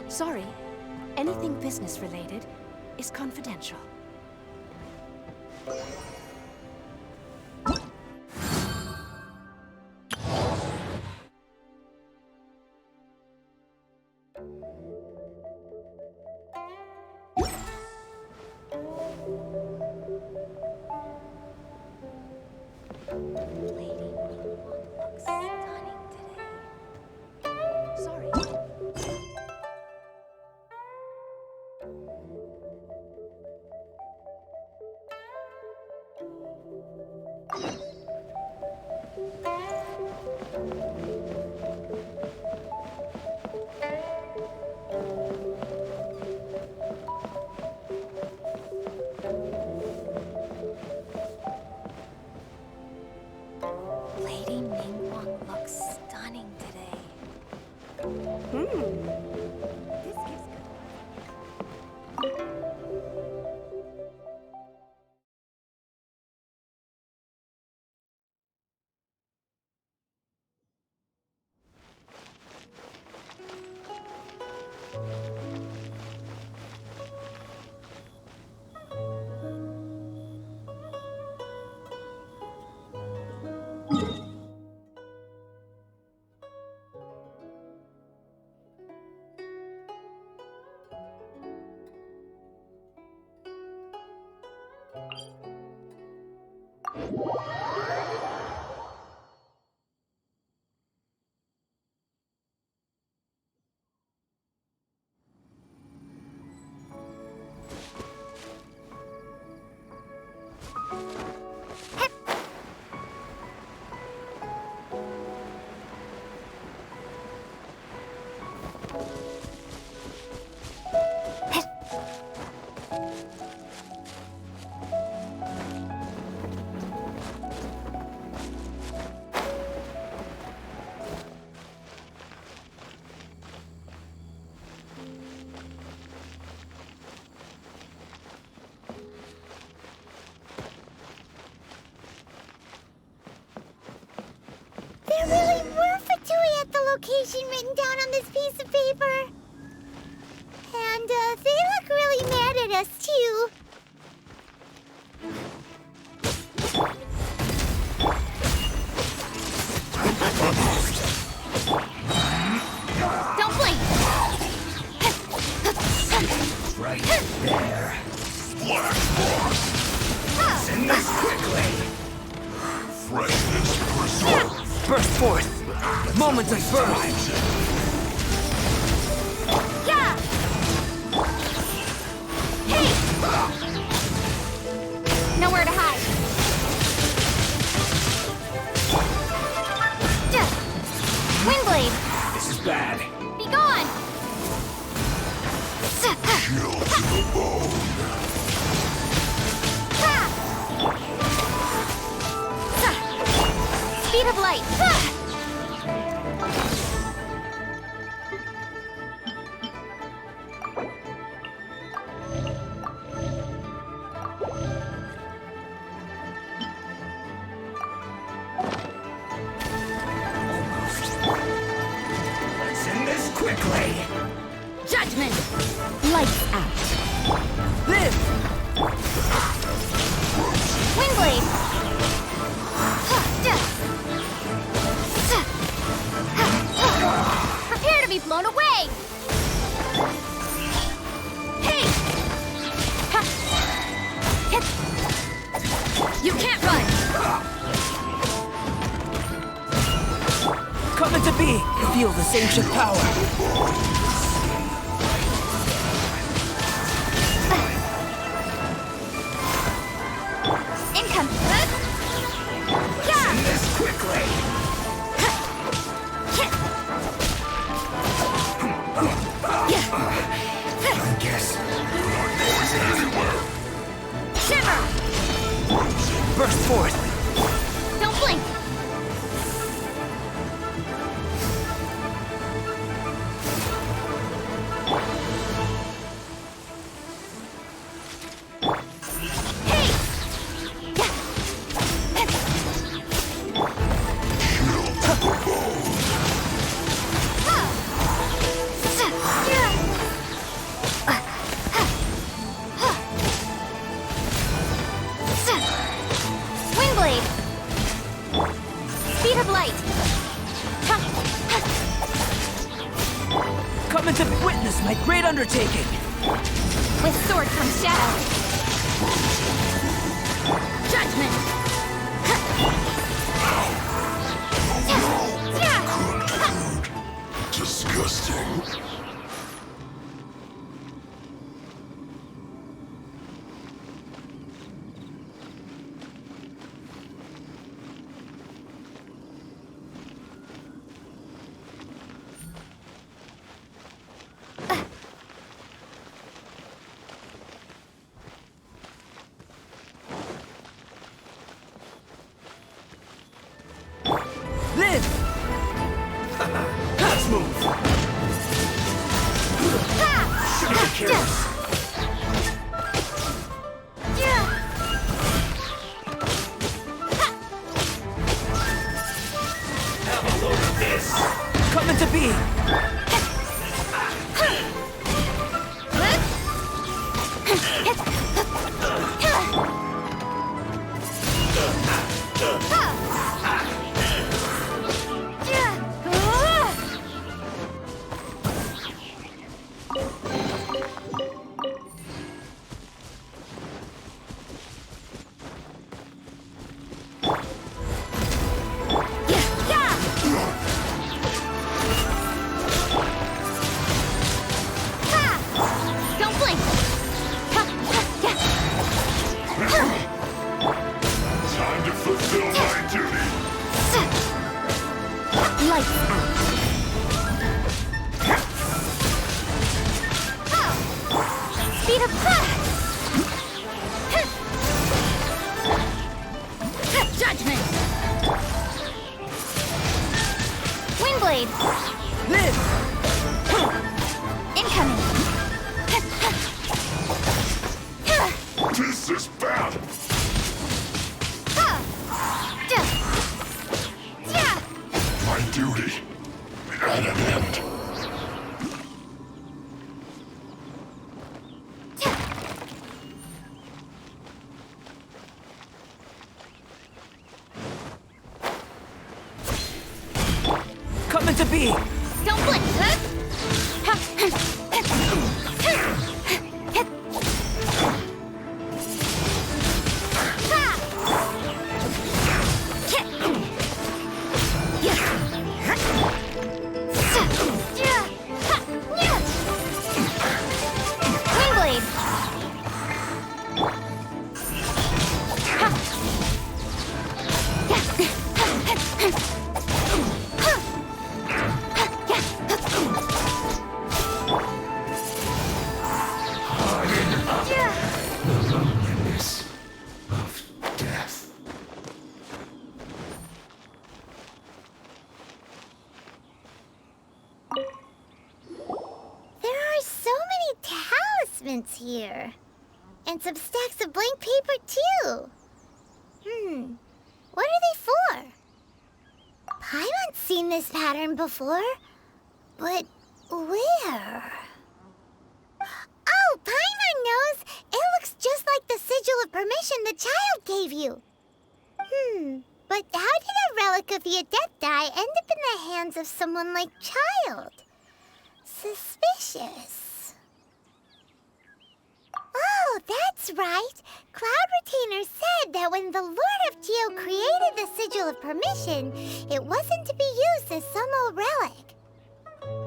Sorry, anything business-related is confidential. Lady, looks stunning today. Sorry. Lady Ningguang looks stunning today. This gives good. There really were Fatui at the location written down on this piece of paper. And they look really mad at us, too. Don't blink! Right there. Black Frost! Send this quickly! Freshness preserved! Burst forth! Moment of birth! Yeah! Hey! Nowhere to hide. Windblade! This is bad. Be gone! Chill to the bone. Speed of light! Let's end this quickly. Judgment! Lights out. Live! Windblade! Prepare to be blown away! Hey! You can't run! Coming to be! Feel this ancient power! Income! End this quickly. I guess you're not going anywhere. Shiver! Burst forth! Don't blink! Come to witness my great undertaking. With sword comes shadow. Judgment! Disgusting. Live! Let's move! Sugar kills! Have a load of this! Coming to be! Don't blink! Time to fulfill my duty. Lights out. Speed of Judgment! Windblade! Live! Incoming! This is bad. My duty at an end. Coming to be! Don't blink! Windblade! The loneliness of death. There are so many talismans here. And some stacks of blank paper, too. What are they for? Paimon's seen this pattern before. But where? Oh, Paimon knows! It looks just like the sigil of permission the child gave you. But how did a relic of the Adepti end up in the hands of someone like Child? Suspicious. Oh, that's right. Cloud Retainer said that when the Lord of Geo created the Sigil of Permission, it wasn't to be used as some old relic.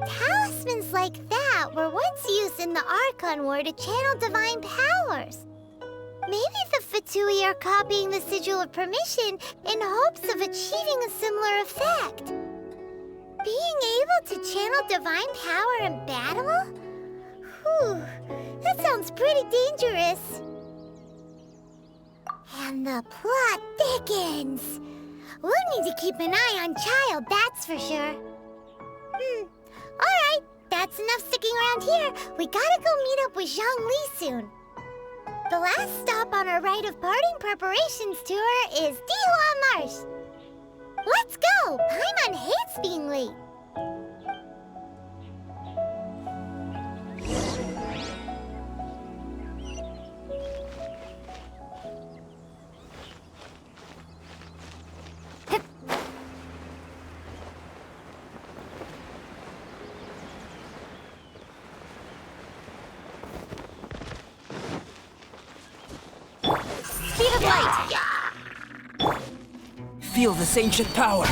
Talismans like that were once used in the Archon War to channel divine powers. Maybe the Fatui are copying the Sigil of Permission in hopes of achieving a similar effect. Being able to channel divine power in battle? Whew, that sounds pretty dangerous. And the plot thickens. We'll need to keep an eye on Child, that's for sure. Alright, that's enough sticking around here. We gotta go meet up with Zhang Li soon. The last stop on our rite of parting preparations tour is Dihua Marsh. Let's go! Paimon hates being late. feel this ancient power.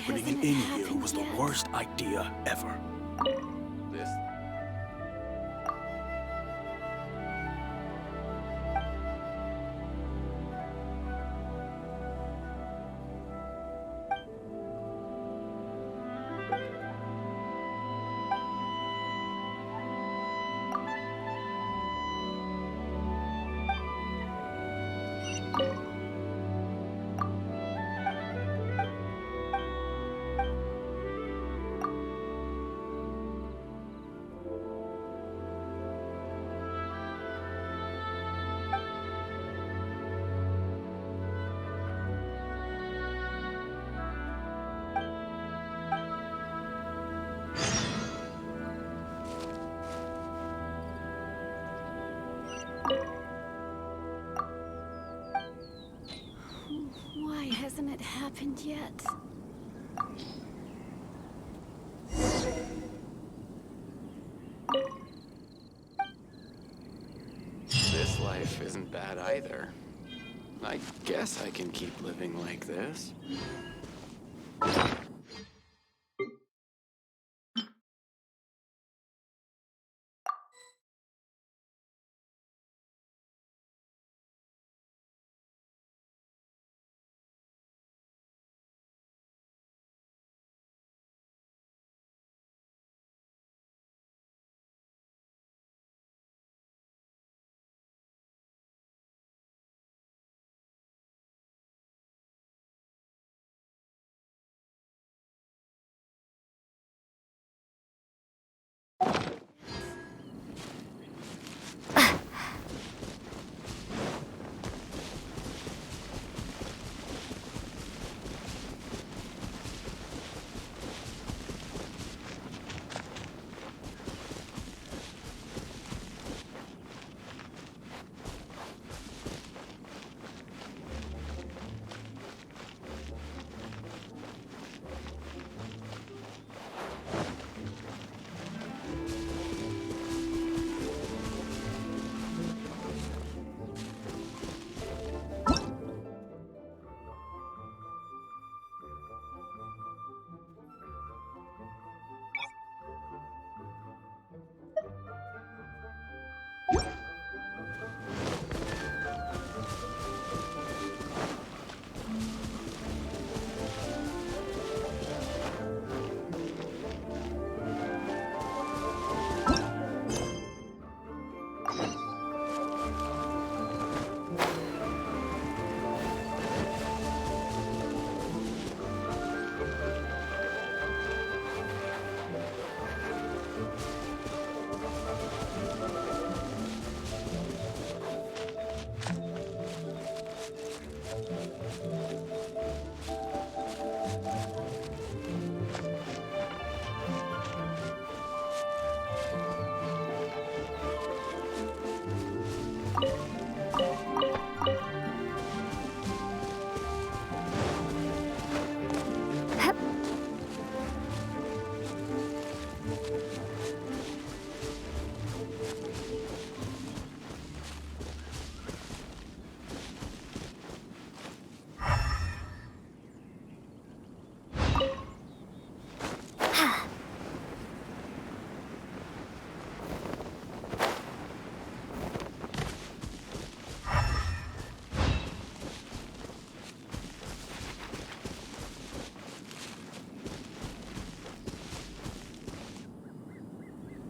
Opening an inn here was the worst idea ever. This. Why hasn't it happened yet? This life isn't bad either. I guess I can keep living like this.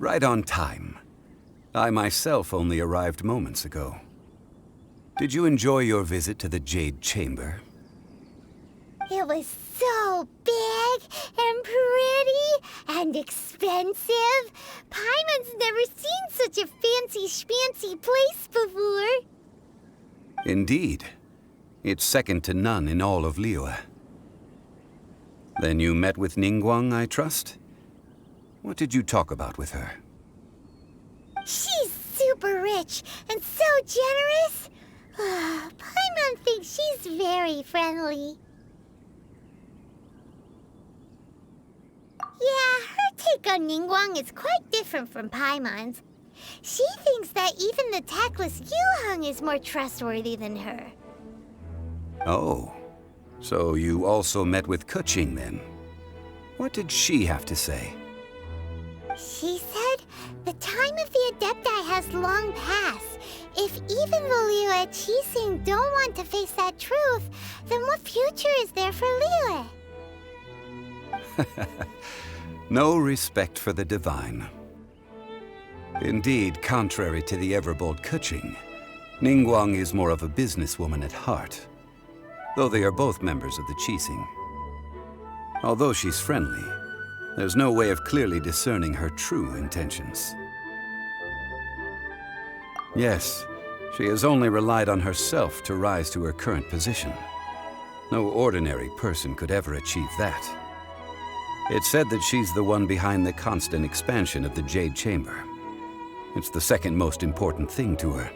Right on time. I myself only arrived moments ago. Did you enjoy your visit to the Jade Chamber? It was so big and pretty and expensive. Paimon's never seen such a fancy schmancy place before. Indeed. It's second to none in all of Liyue. Then you met with Ningguang, I trust? What did you talk about with her? She's super rich and so generous. Paimon thinks she's very friendly. Yeah, her take on Ningguang is quite different from Paimon's. She thinks that even the tactless Yuheng is more trustworthy than her. Oh, so you also met with Keqing then? What did she have to say? She said the time of the Adepti has long passed. If even the Liyue Qixing don't want to face that truth, then what future is there for Liyue? No respect for the divine. Indeed, contrary to the ever-bold Keqing, Ningguang is more of a businesswoman at heart, though they are both members of the Qixing. Although she's friendly, there's no way of clearly discerning her true intentions. Yes, she has only relied on herself to rise to her current position. No ordinary person could ever achieve that. It's said that she's the one behind the constant expansion of the Jade Chamber. It's the second most important thing to her.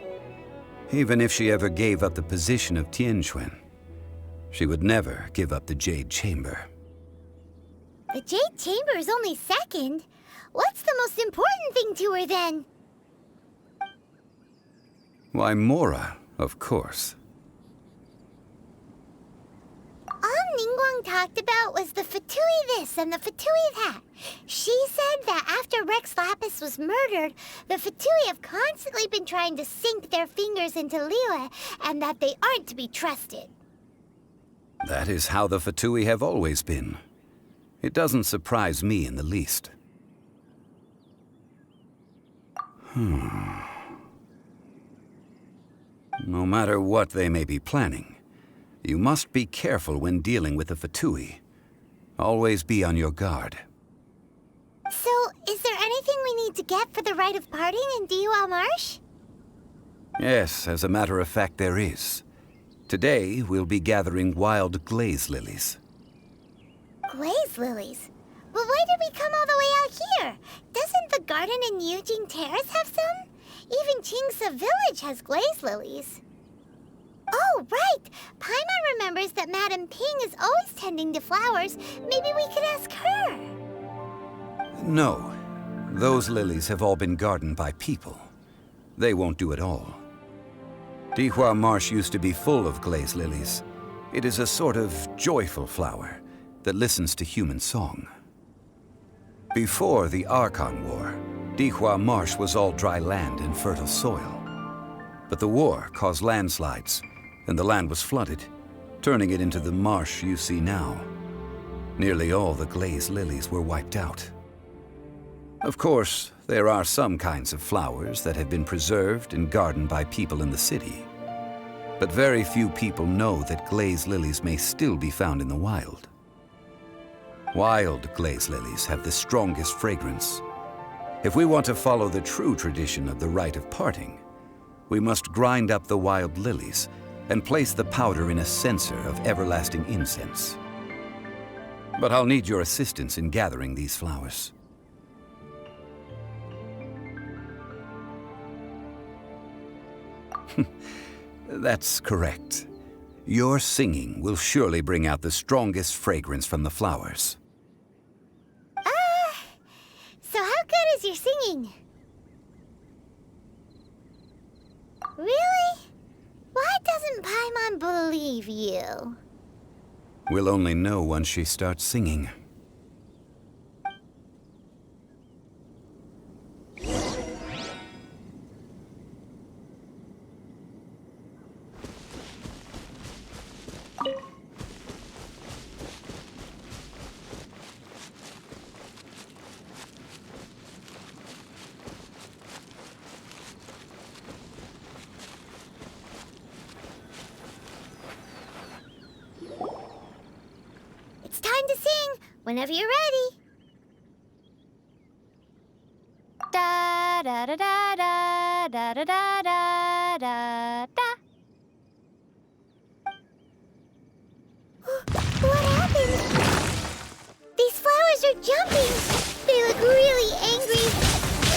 Even if she ever gave up the position of Tianquan, she would never give up the Jade Chamber. The Jade Chamber is only second. What's the most important thing to her then? Why, Mora, of course. all Ningguang talked about was the Fatui this and the Fatui that. She said that after Rex Lapis was murdered, the Fatui have constantly been trying to sink their fingers into Liyue, and that they aren't to be trusted. That is how the Fatui have always been. It doesn't surprise me in the least. No matter what they may be planning, you must be careful when dealing with the Fatui. Always be on your guard. So, is there anything we need to get for the rite of parting in Dihua Marsh? Yes, as a matter of fact, there is. Today, we'll be gathering wild glaze lilies. Glaze lilies? Well, why did we come all the way out here? Doesn't the garden in Eugene Terrace have some? Even Qingsa Village has glaze lilies. Oh, right! Paimon remembers that Madame Ping is always tending to flowers. Maybe we could ask her. No. Those lilies have all been gardened by people. They won't do it all. Dihua Marsh used to be full of glaze lilies. It is a sort of joyful flower that listens to human song. Before the Archon War, Dihua Marsh was all dry land and fertile soil. But the war caused landslides, and the land was flooded, turning it into the marsh you see now. Nearly all the glaze lilies were wiped out. Of course, there are some kinds of flowers that have been preserved and gardened by people in the city. But very few people know that glaze lilies may still be found in the wild. Wild glaze lilies have the strongest fragrance. If we want to follow the true tradition of the rite of parting, we must grind up the wild lilies and place the powder in a censer of everlasting incense. But I'll need your assistance in gathering these flowers. That's correct. Your singing will surely bring out the strongest fragrance from the flowers. So how good is your singing? Really? Why doesn't Paimon believe you? We'll only know once she starts singing. It's time to sing, whenever you're ready. Da da da da da da da da da da da. What happened? These flowers are jumping. They look really angry.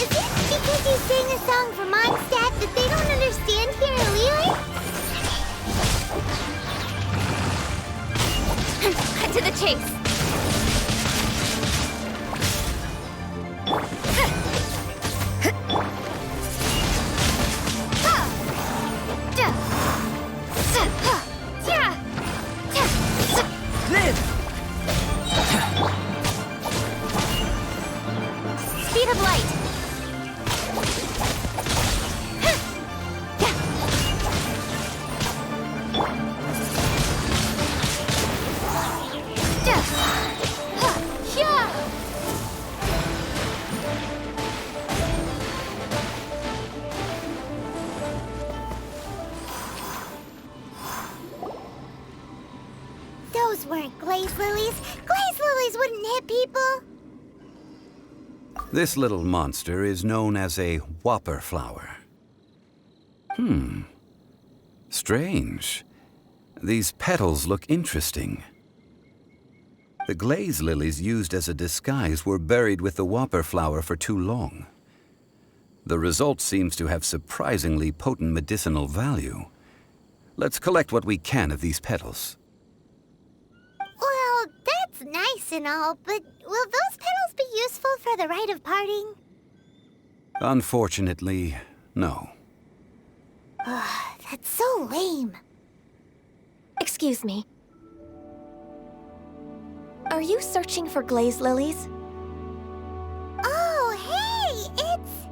Is it because you sang a song for Mondstadt that they don't understand here in Liyue? Cut to the chase. Live! Speed of light. Those weren't glaze lilies. Glaze lilies wouldn't hit people. This little monster is known as a whopper flower. Strange. These petals look interesting. The glaze lilies used as a disguise were buried with the whopper flower for too long. The result seems to have surprisingly potent medicinal value. Let's collect what we can of these petals. Well, that's nice and all, but will those petals be useful for the rite of parting? Unfortunately, no. That's so lame. Excuse me. Are you searching for glaze lilies? Oh, hey! It's...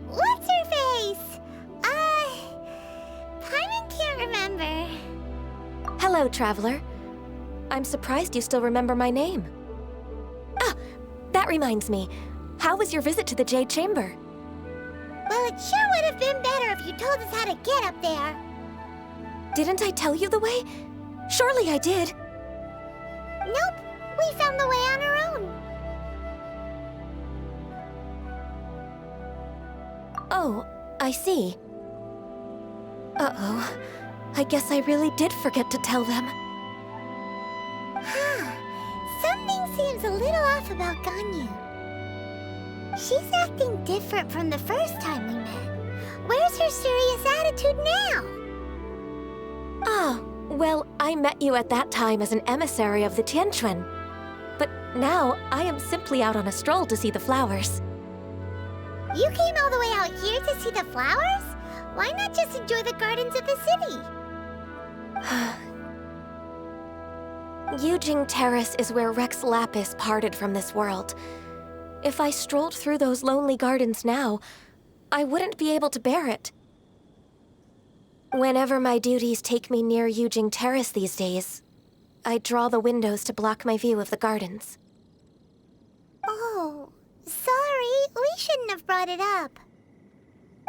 What's-her-face? Paimon can't remember. Hello, traveler. I'm surprised you still remember my name. Ah, that reminds me. How was your visit to the Jade Chamber? Well, it sure would have been better if you told us how to get up there. Didn't I tell you the way? Surely I did. Nope, we found the way on our own. Oh, I see. Uh-oh. I guess I really did forget to tell them. Something seems a little off about Ganyu. She's acting different from the first time we met. Where's her serious attitude now? Ah, well, I met you at that time as an emissary of the Tianquan. But now, I am simply out on a stroll to see the flowers. You came all the way out here to see the flowers? Why not just enjoy the gardens of the city? Yujing Terrace is where Rex Lapis parted from this world. If I strolled through those lonely gardens now, I wouldn't be able to bear it. Whenever my duties take me near Yujing Terrace these days, I draw the windows to block my view of the gardens. Oh, sorry. We shouldn't have brought it up.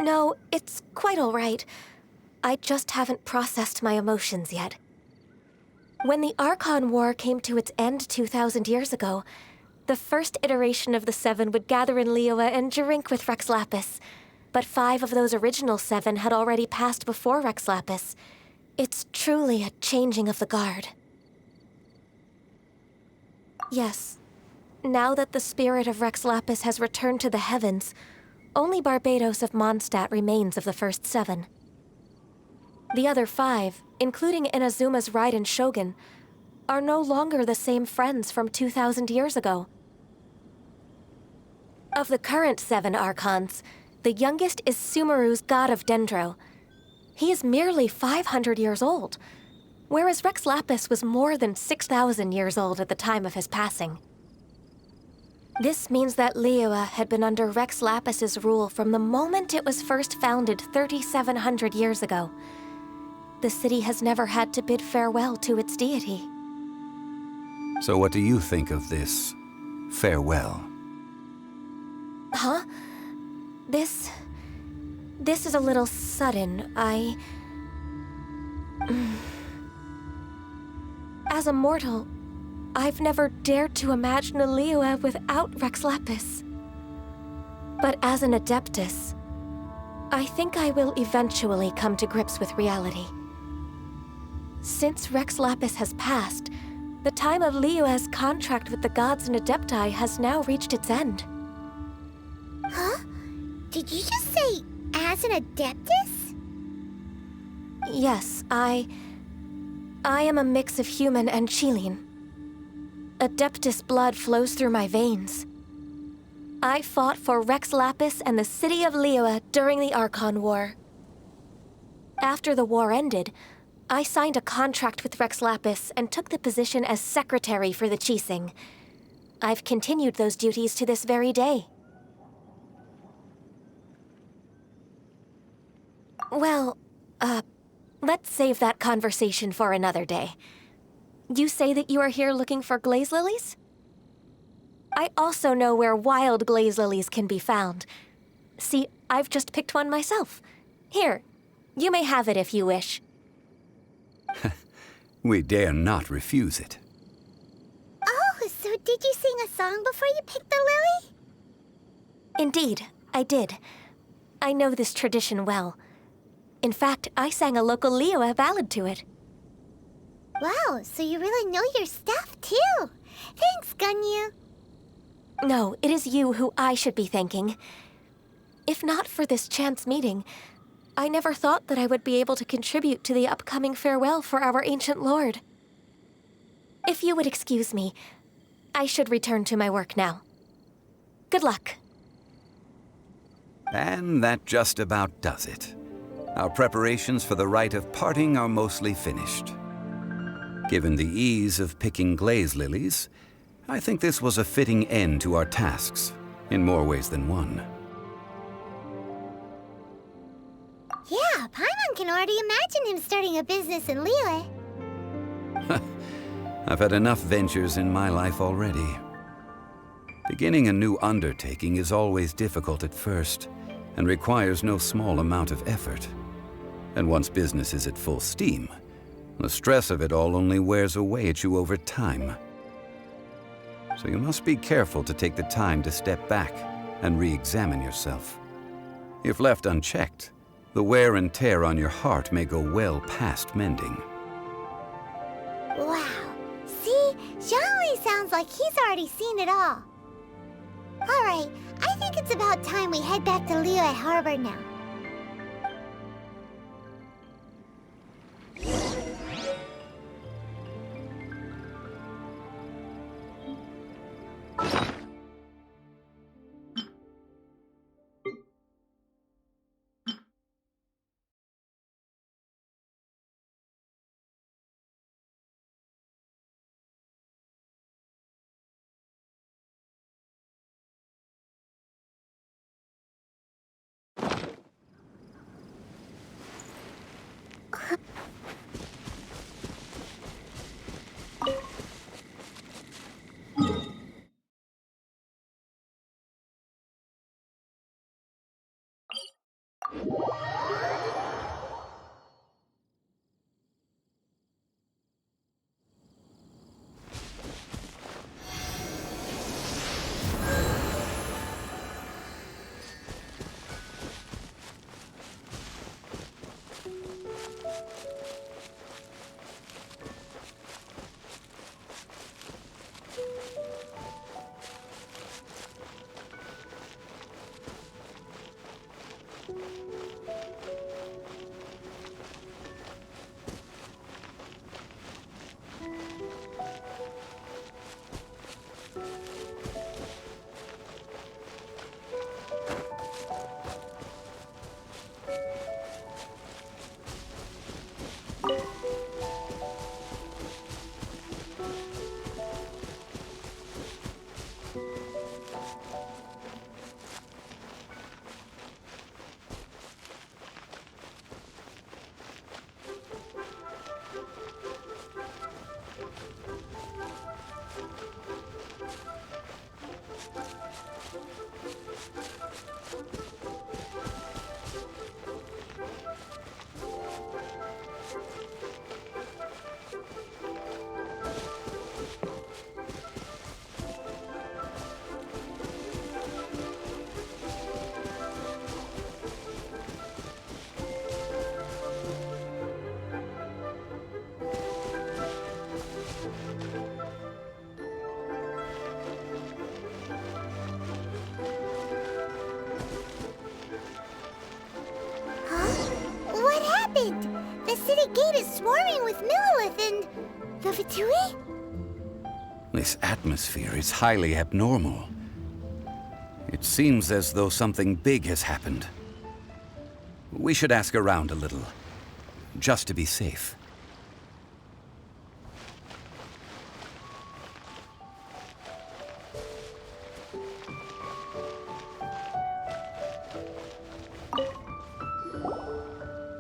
No, it's quite all right. I just haven't processed my emotions yet. When the Archon War came to its end 2,000 years ago, the first iteration of the Seven would gather in Liyue and drink with Rex Lapis. But 5 of those original 7 had already passed before Rex Lapis. It's truly a changing of the guard. Yes, now that the spirit of Rex Lapis has returned to the heavens, only Barbados of Mondstadt remains of the first 7. The other 5, including Inazuma's Raiden Shogun, are no longer the same friends from 2,000 years ago. Of the current 7 Archons, the youngest is Sumeru's god of Dendro. He is merely 500 years old, whereas Rex Lapis was more than 6,000 years old at the time of his passing. This means that Liyue had been under Rex Lapis's rule from the moment it was first founded 3,700 years ago. The city has never had to bid farewell to its deity. So what do you think of this farewell? Huh? This is a little sudden. As a mortal, I've never dared to imagine a Liyue without Rex Lapis. But as an Adeptus, I think I will eventually come to grips with reality. Since Rex Lapis has passed, the time of Liyue's contract with the gods and Adepti has now reached its end. Huh? Did you just say, as an Adeptus? Yes, I am a mix of human and Chilean. Adeptus blood flows through my veins. I fought for Rex Lapis and the city of Liyue during the Archon War. After the war ended, I signed a contract with Rex Lapis and took the position as secretary for the Qixing. I've continued those duties to this very day. Well, let's save that conversation for another day. You say that you are here looking for glaze lilies? I also know where wild glaze lilies can be found. See, I've just picked one myself. Here, you may have it if you wish. We dare not refuse it. Oh, so did you sing a song before you picked the lily? Indeed, I did. I know this tradition well. In fact, I sang a local Liyue ballad to it. Wow, so you really know your stuff, too. Thanks, Ganyu. No, it is you who I should be thanking. If not for this chance meeting, I never thought that I would be able to contribute to the upcoming farewell for our ancient lord. If you would excuse me, I should return to my work now. Good luck. And that just about does it. Our preparations for the rite of parting are mostly finished. Given the ease of picking glaze lilies, I think this was a fitting end to our tasks, in more ways than one. Yeah, Paimon can already imagine him starting a business in Liyue. I've had enough ventures in my life already. Beginning a new undertaking is always difficult at first, and requires no small amount of effort. And once business is at full steam, the stress of it all only wears away at you over time. So you must be careful to take the time to step back and re-examine yourself. If left unchecked, the wear and tear on your heart may go well past mending. Wow. See? Zhongli sounds like he's already seen it all. Alright, I think it's about time we head back to Liyue Harbor now. The city gate is swarming with Millilith and the Fatui? This atmosphere is highly abnormal. It seems as though something big has happened. We should ask around a little, just to be safe.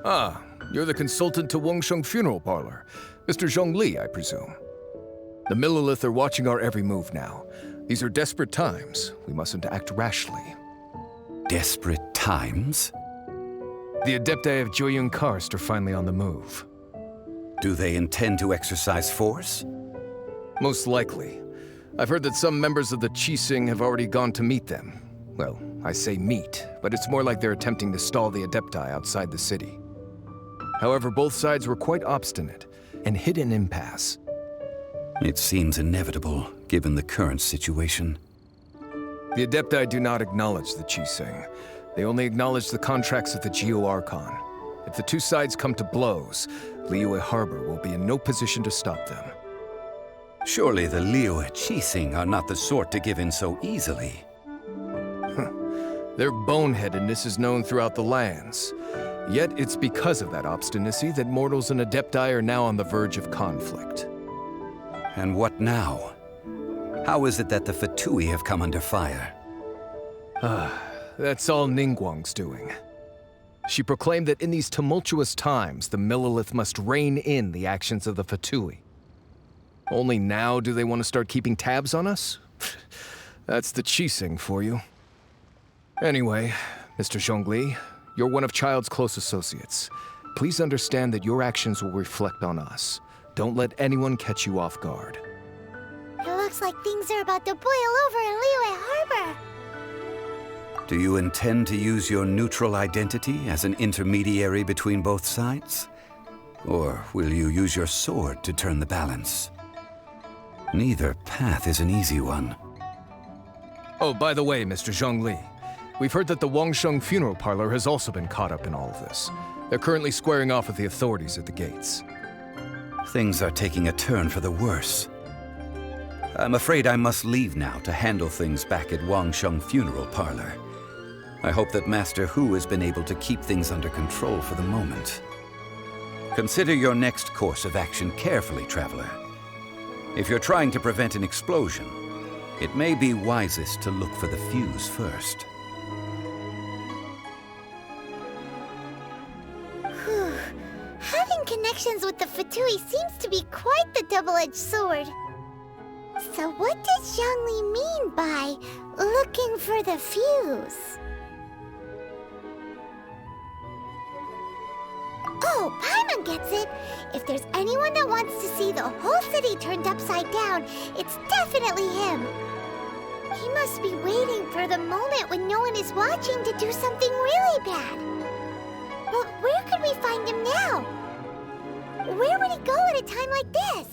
Ah, you're the consultant to Wengsheng Funeral Parlor. Mr. Zhongli, I presume. The Millilith are watching our every move now. These are desperate times. We mustn't act rashly. Desperate times? The Adepti of Joyun Karst are finally on the move. Do they intend to exercise force? Most likely. I've heard that some members of the Qixing have already gone to meet them. Well, I say meet, but it's more like they're attempting to stall the Adepti outside the city. However, both sides were quite obstinate and hit an impasse. It seems inevitable, given the current situation. The Adepti do not acknowledge the Qixing. They only acknowledge the contracts of the Geo-Archon. If the two sides come to blows, Liyue Harbor will be in no position to stop them. Surely the Liyue Qixing are not the sort to give in so easily. Their boneheadedness is known throughout the lands. Yet it's because of that obstinacy that mortals and Adepti are now on the verge of conflict. And what now? How is it that the Fatui have come under fire? That's all Ningguang's doing. She proclaimed that in these tumultuous times, the Millelith must rein in the actions of the Fatui. Only now do they want to start keeping tabs on us? That's the Qixing for you. Anyway, Mr. Zhongli, you're one of Child's close associates. Please understand that your actions will reflect on us. Don't let anyone catch you off guard. It looks like things are about to boil over in Liyue Harbor. Do you intend to use your neutral identity as an intermediary between both sides? Or will you use your sword to turn the balance? Neither path is an easy one. Oh, by the way, Mr. Zhongli, we've heard that the Wangsheng funeral parlor has also been caught up in all of this. They're currently squaring off with the authorities at the gates. Things are taking a turn for the worse. I'm afraid I must leave now to handle things back at Wangsheng funeral parlor. I hope that Master Hu has been able to keep things under control for the moment. Consider your next course of action carefully, traveler. If you're trying to prevent an explosion, it may be wisest to look for the fuse first. Whew. Having connections with the Fatui seems to be quite the double-edged sword. So what does Zhongli mean by looking for the fuse? Oh, Paimon gets it! If there's anyone that wants to see the whole city turned upside down, it's definitely him! He must be waiting for the moment when no one is watching to do something really bad. But where could we find him now? Where would he go at a time like this?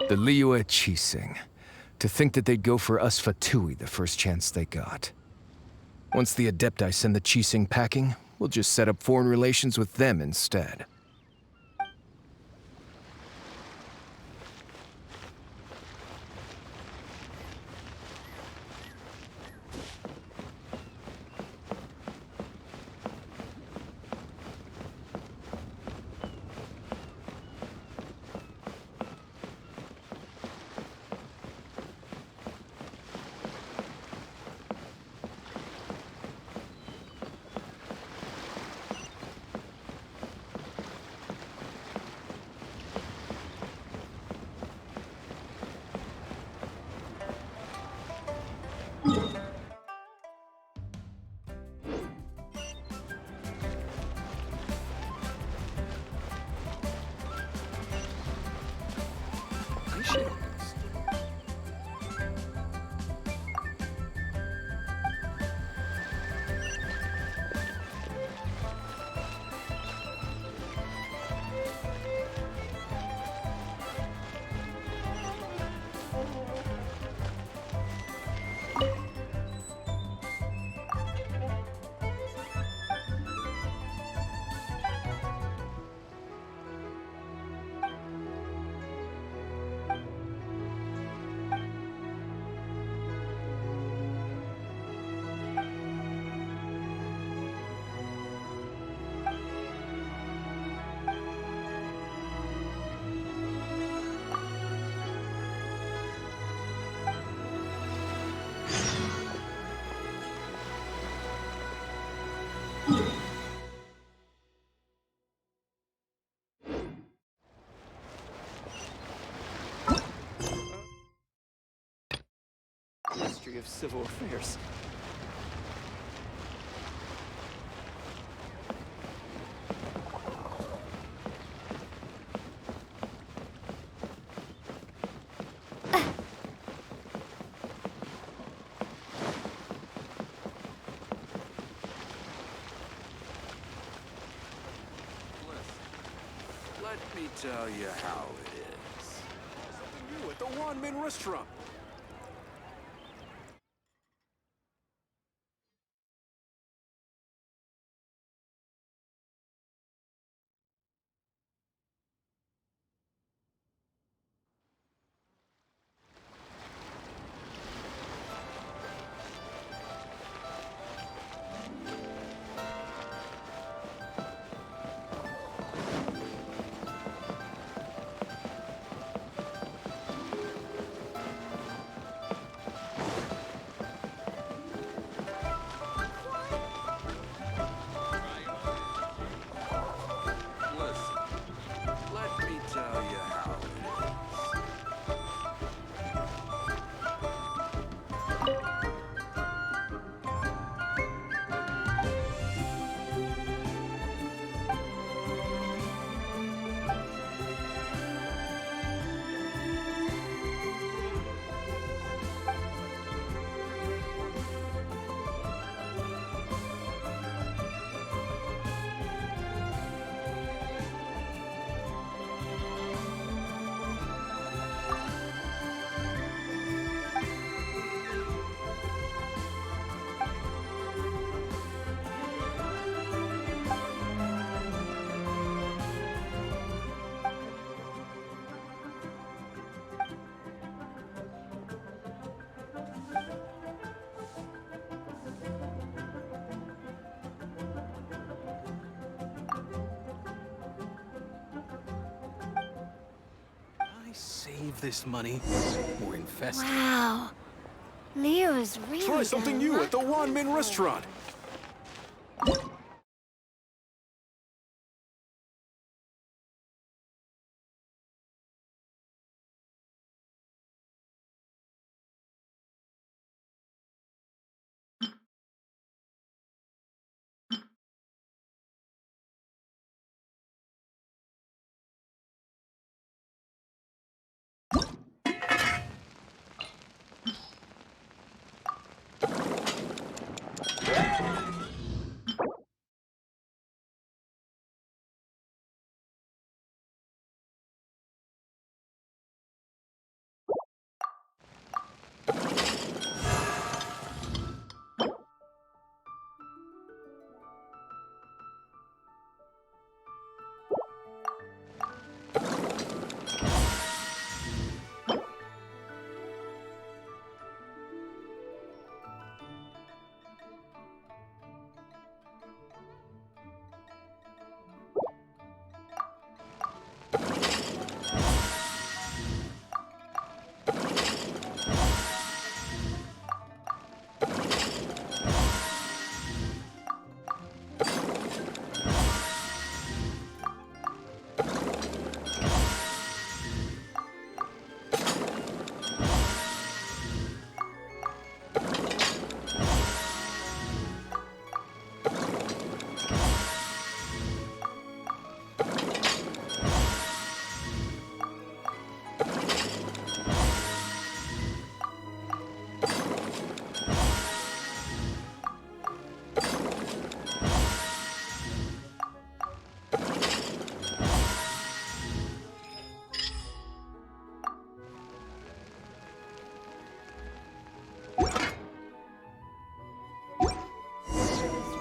The Liyue Qixing. To think that they'd go for us Fatui the first chance they got. Once the Adepti send the Qixing packing, we'll just set up foreign relations with them instead. Ministry of Civil Affairs. Let me tell you how it is. Something new at the Wanmin restaurant. save this money or invest it. Wow. Leo's really Try something new at the Wanmin restaurant.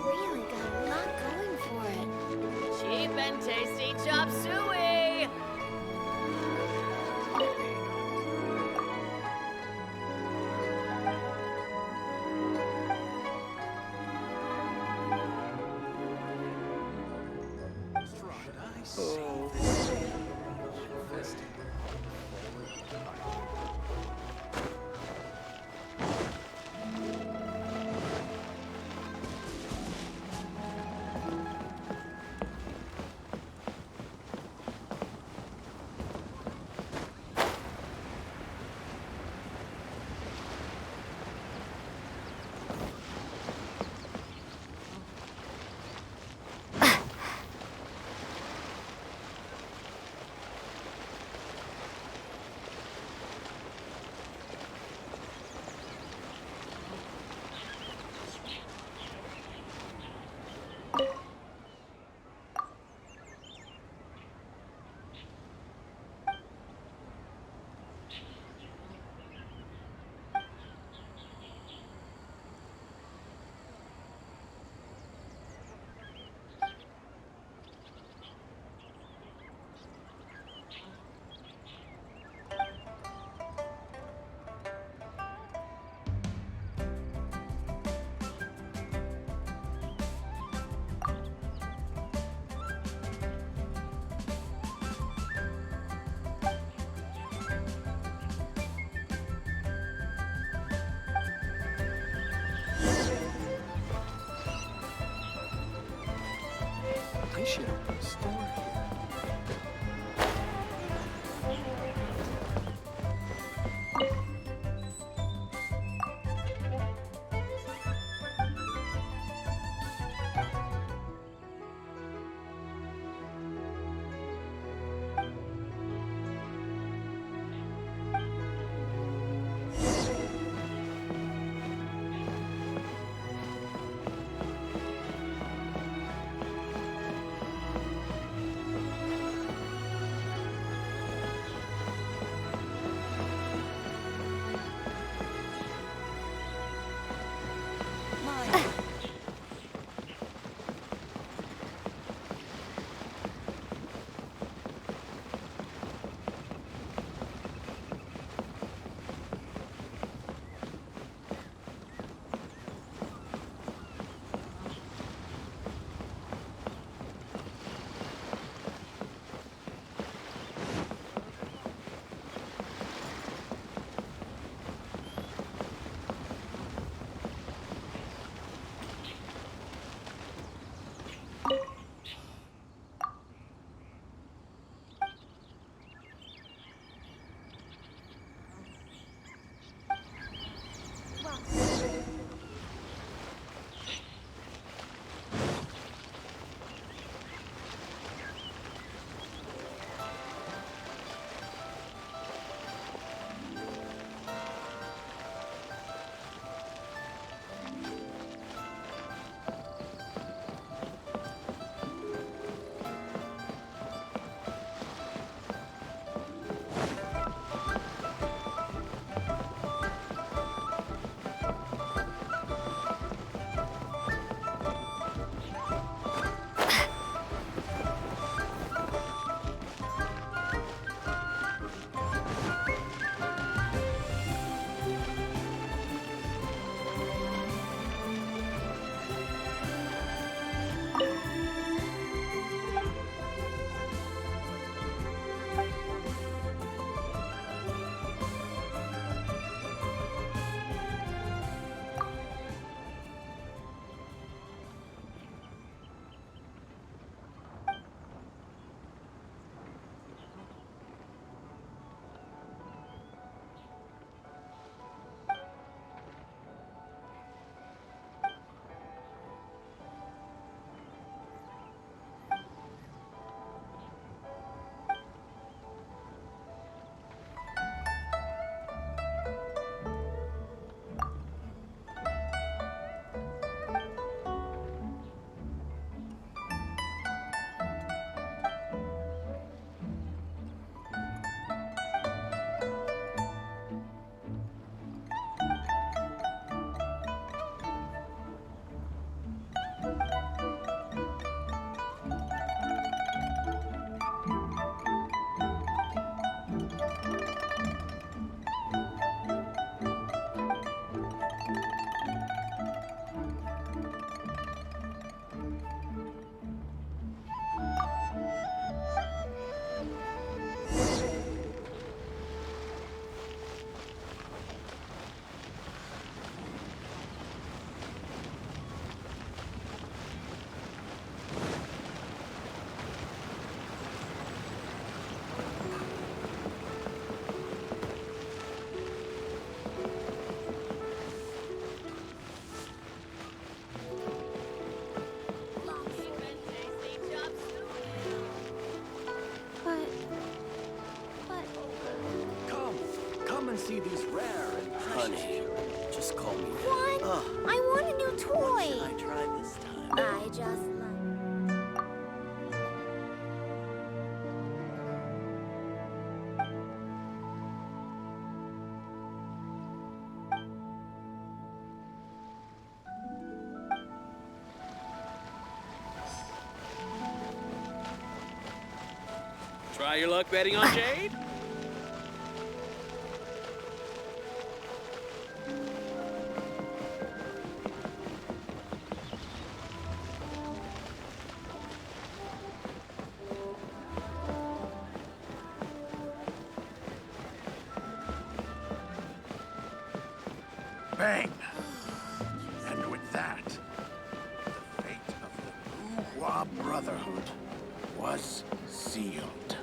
Really got a lot going for it. Cheap and tasty chop suey! I should open a store here. see these rare and Honey, just call me. What? I want a new What toy. should I try this time? I just like... Try your luck betting on Jade? Bang! And with that, the fate of the Wuhua Brotherhood was sealed.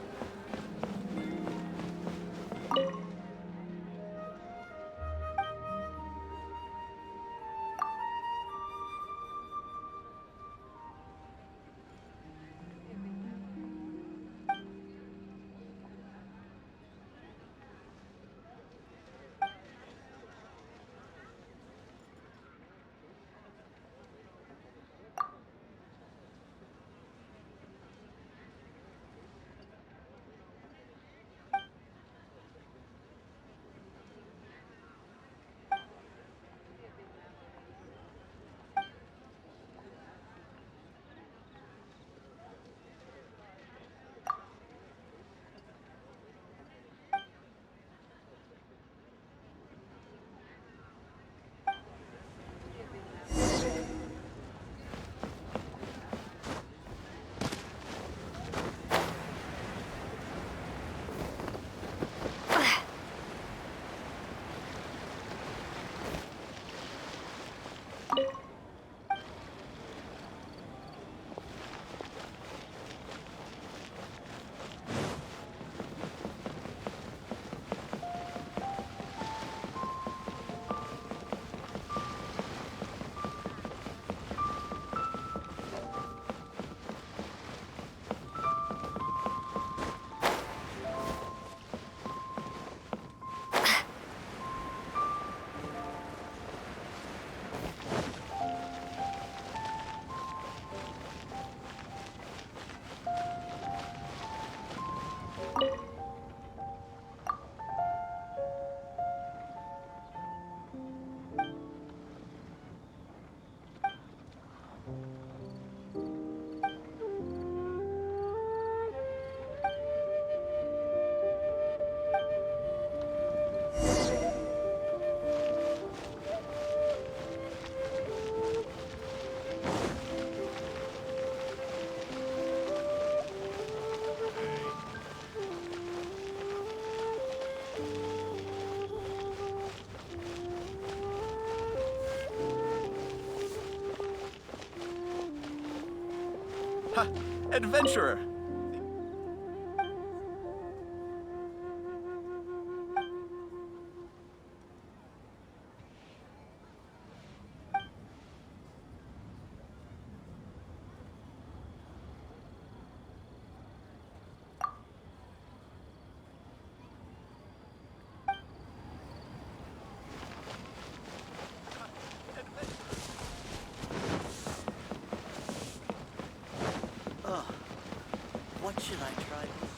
Ha! Adventurer! What should I try this?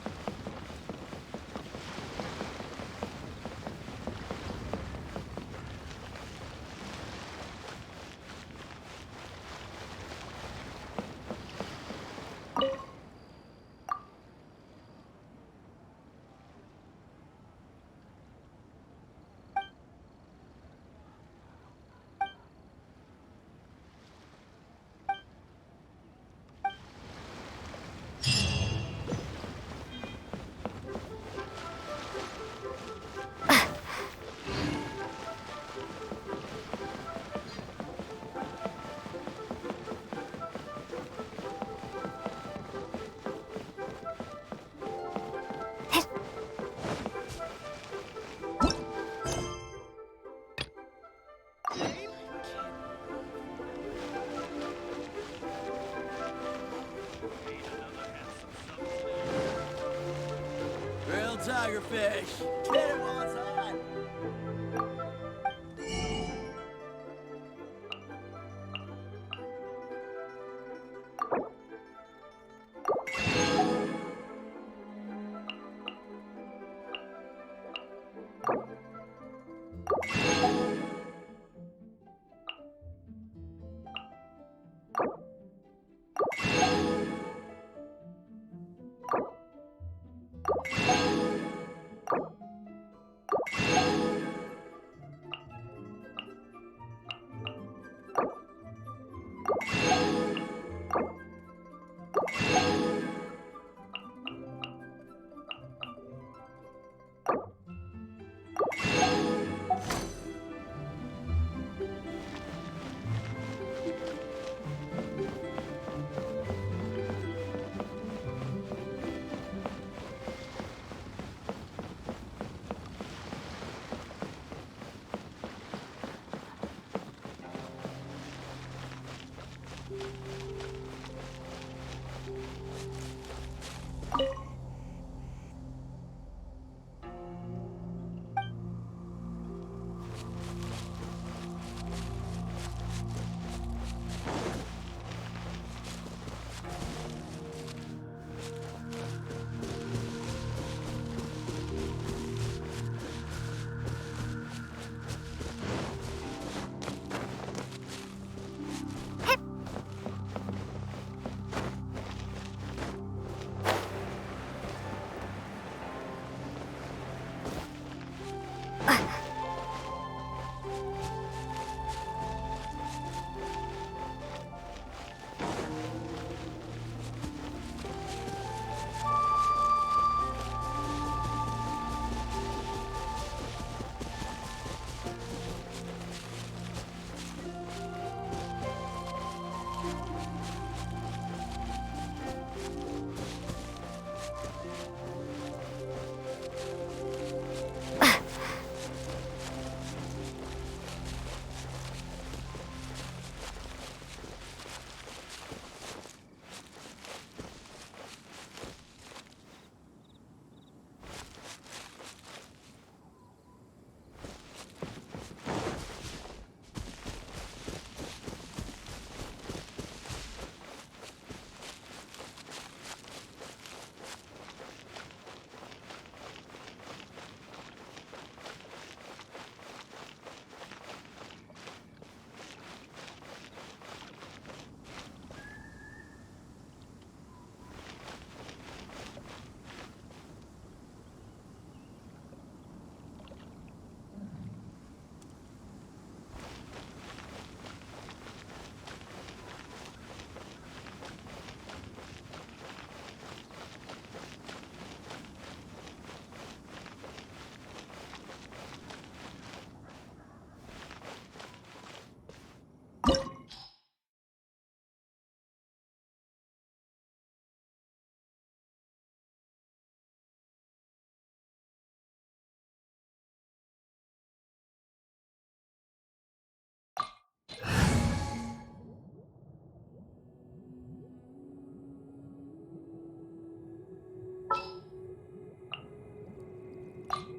Grilled tigerfish. Get it while it's hot.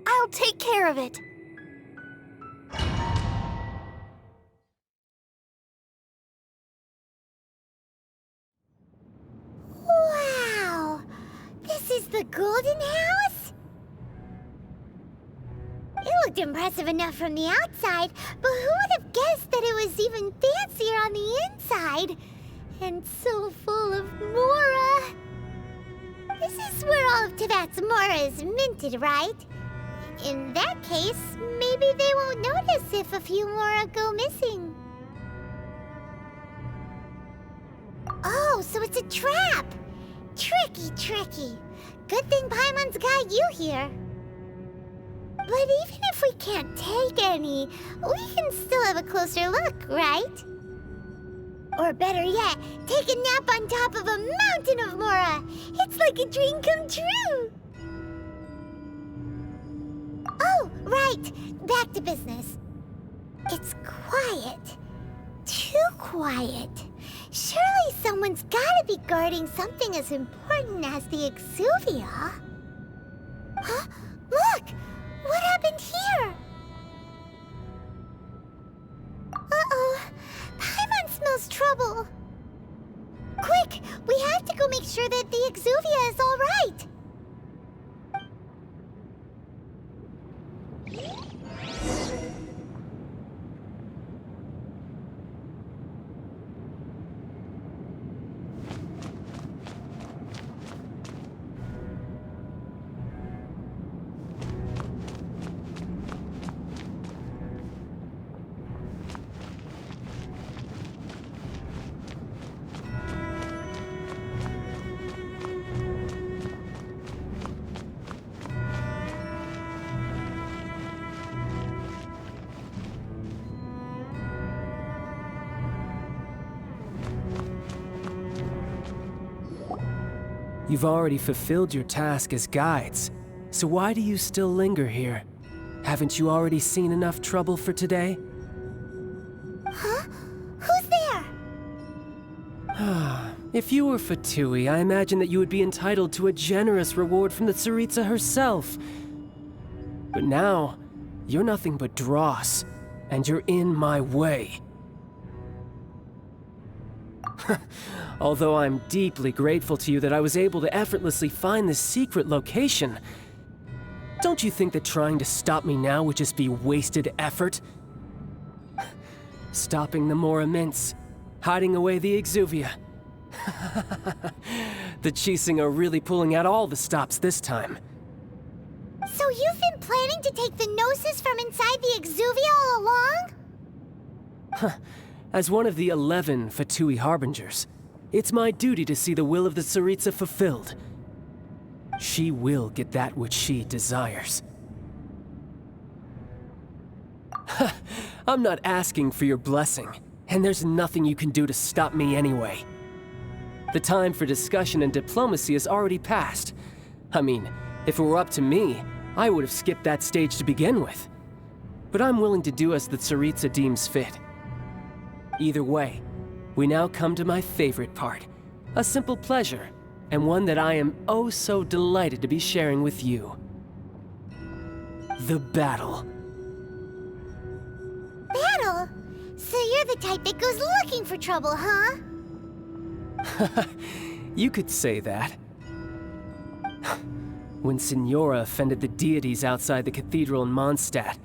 I'll take care of it. Wow! This is the Golden House? It looked impressive enough from the outside, but who would have guessed that it was even fancier on the inside? And so full of Mora. This is where all of Teyvat's Mora is minted, right? In that case, maybe they won't notice if a few Mora go missing. Oh, so it's a trap! Tricky, tricky. Good thing Paimon's got you here. But even if we can't take any, we can still have a closer look, right? Or better yet, take a nap on top of a mountain of Mora. It's like a dream come true. Oh, right. Back to business. It's quiet. Too quiet. Surely someone's gotta be guarding something as important as the Exuvia. Huh? Look! What happened here? Uh-oh. Paimon smells trouble. Quick! We have to go make sure that the Exuvia is all right. You've already fulfilled your task as guides, so why do you still linger here? Haven't you already seen enough trouble for today? Huh? Who's there? If you were Fatui, I imagine that you would be entitled to a generous reward from the Tsaritsa herself. But now, you're nothing but dross, and you're in my way. Although I'm deeply grateful to you that I was able to effortlessly find this secret location, don't you think that trying to stop me now would just be wasted effort? Stopping the Mora Mints, hiding away the Exuvia. The Chising are really pulling out all the stops this time. So you've been planning to take the Gnosis from inside the Exuvia all along? As one of the 11 Fatui Harbingers, it's my duty to see the will of the Tsaritsa fulfilled. She will get that which she desires. I'm not asking for your blessing, and there's nothing you can do to stop me anyway. The time for discussion and diplomacy has already passed. I mean, if it were up to me, I would have skipped that stage to begin with. But I'm willing to do as the Tsaritsa deems fit. Either way, we now come to my favorite part. A simple pleasure, and one that I am oh so delighted to be sharing with you. The battle. Battle? So you're the type that goes looking for trouble, huh? You could say that. When Signora offended the deities outside the cathedral in Mondstadt,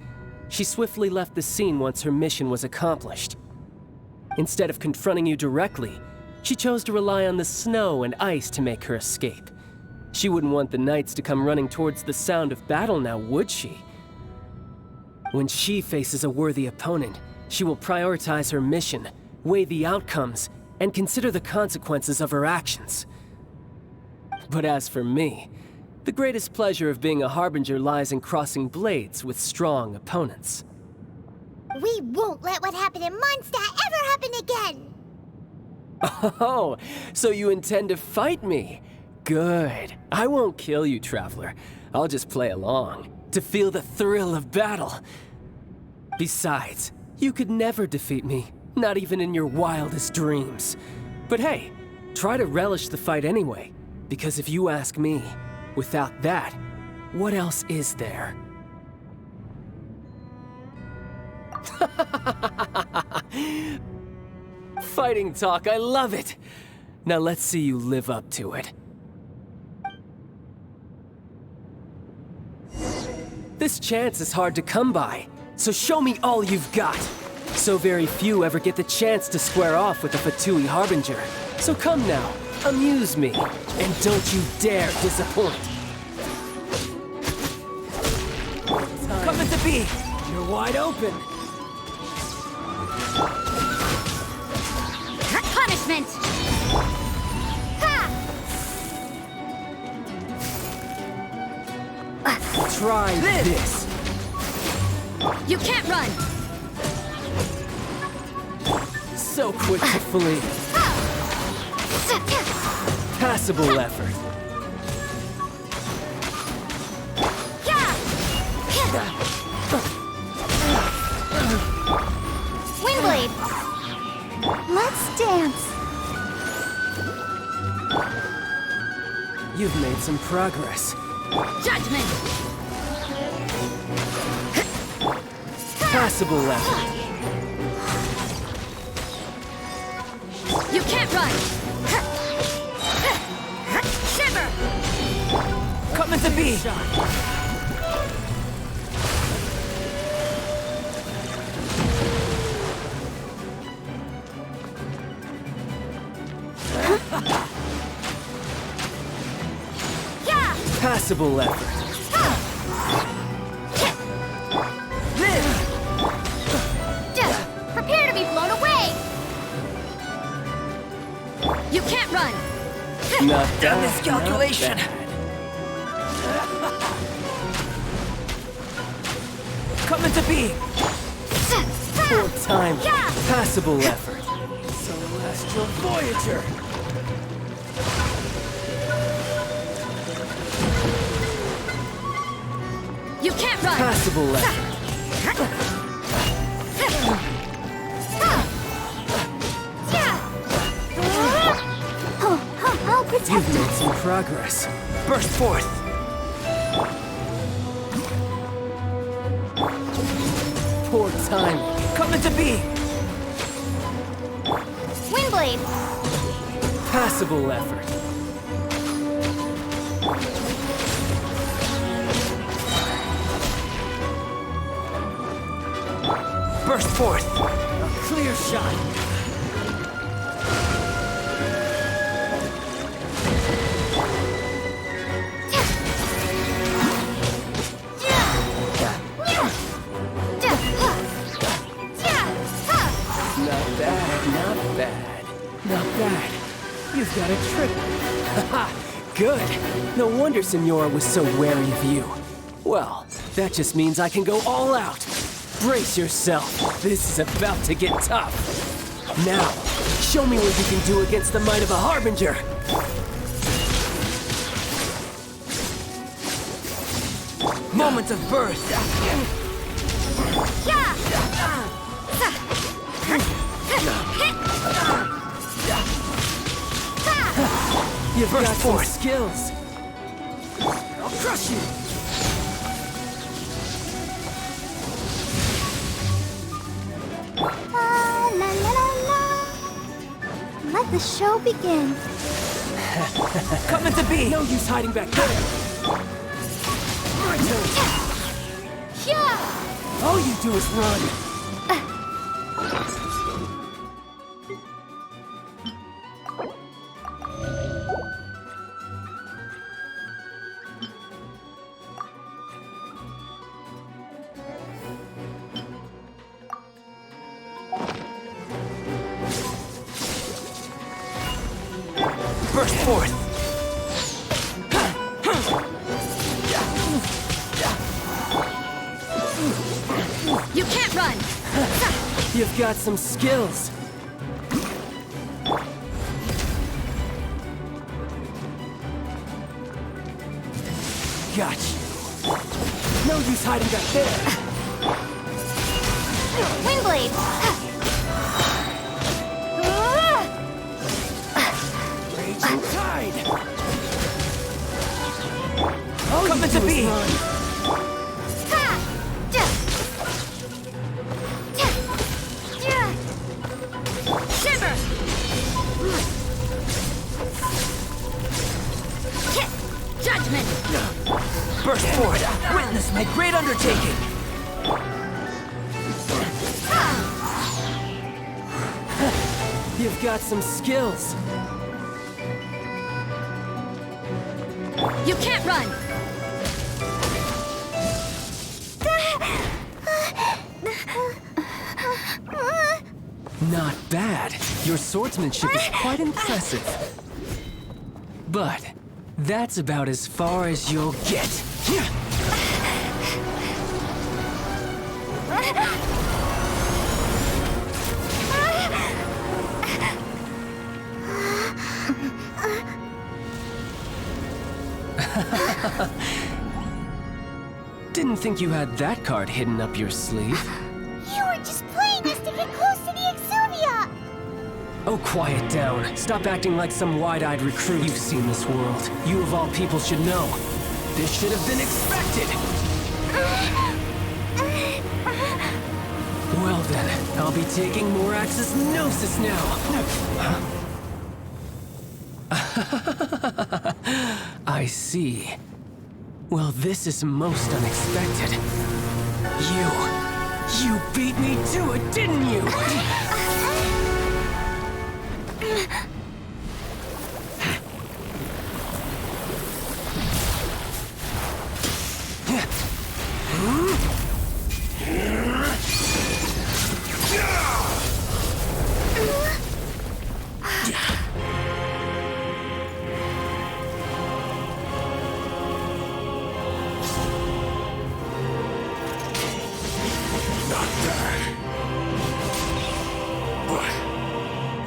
she swiftly left the scene once her mission was accomplished. Instead of confronting you directly, she chose to rely on the snow and ice to make her escape. She wouldn't want the knights to come running towards the sound of battle now, would she? When she faces a worthy opponent, she will prioritize her mission, weigh the outcomes, and consider the consequences of her actions. But as for me, the greatest pleasure of being a Harbinger lies in crossing blades with strong opponents. We won't let what happened in Mondstadt ever happen again! Oh, so you intend to fight me? Good. I won't kill you, Traveler. I'll just play along, to feel the thrill of battle. Besides, you could never defeat me, not even in your wildest dreams. But hey, try to relish the fight anyway, because if you ask me, without that, what else is there? Fighting talk, I love it! Now let's see you live up to it. This chance is hard to come by, so show me all you've got. So very few ever get the chance to square off with a Fatui Harbinger. So come now, amuse me, and don't you dare disappoint. Come into be! You're wide open. Punishment! Ha! Try this. You can't run! So quick to flee. Passable effort. Windblade! Let's dance! You've made some progress. Judgment! Passable effort. You can't run! Shiver! Come into be! Passable effort. Prepare to be blown away! You can't run! Not Done bad, this calculation! not bad. Come into be! Poor time. Passable effort. Celestial Voyager! You can't run! Passable effort. protect You've made us. some progress. Burst forth! Poor time. Come into being! Windblade! Passable effort. Burst forth! A clear shot! Not bad, not bad. Not bad. You've got a triple. Haha, good. No wonder Senora was so wary of you. Well, that just means I can go all out. Brace yourself. This is about to get tough. Now, show me what you can do against the might of a Harbinger. Moment of birth. You've got some skills. I'll crush you. La la la la. Let the show begin. Come into being. No use hiding back there. My turn. All you do is run. Burst forth! You can't run! You've got some skills. Got you. No use hiding back there. Windblade! Raging tide. Oh, come into being. Shiver! Judgment! Burst forth. Witness my great undertaking. You've got some skills. You can't run! Not bad. Your swordsmanship is quite impressive. But that's about as far as you'll get. Didn't think you had that card hidden up your sleeve. You were just playing this to get close to the Exuvia! Oh, quiet down. Stop acting like some wide-eyed recruit. You've seen this world. You of all people should know. This should have been expected! Well then, I'll be taking Morax's Gnosis now. I see. Well, this is most unexpected. You beat me to it, didn't you?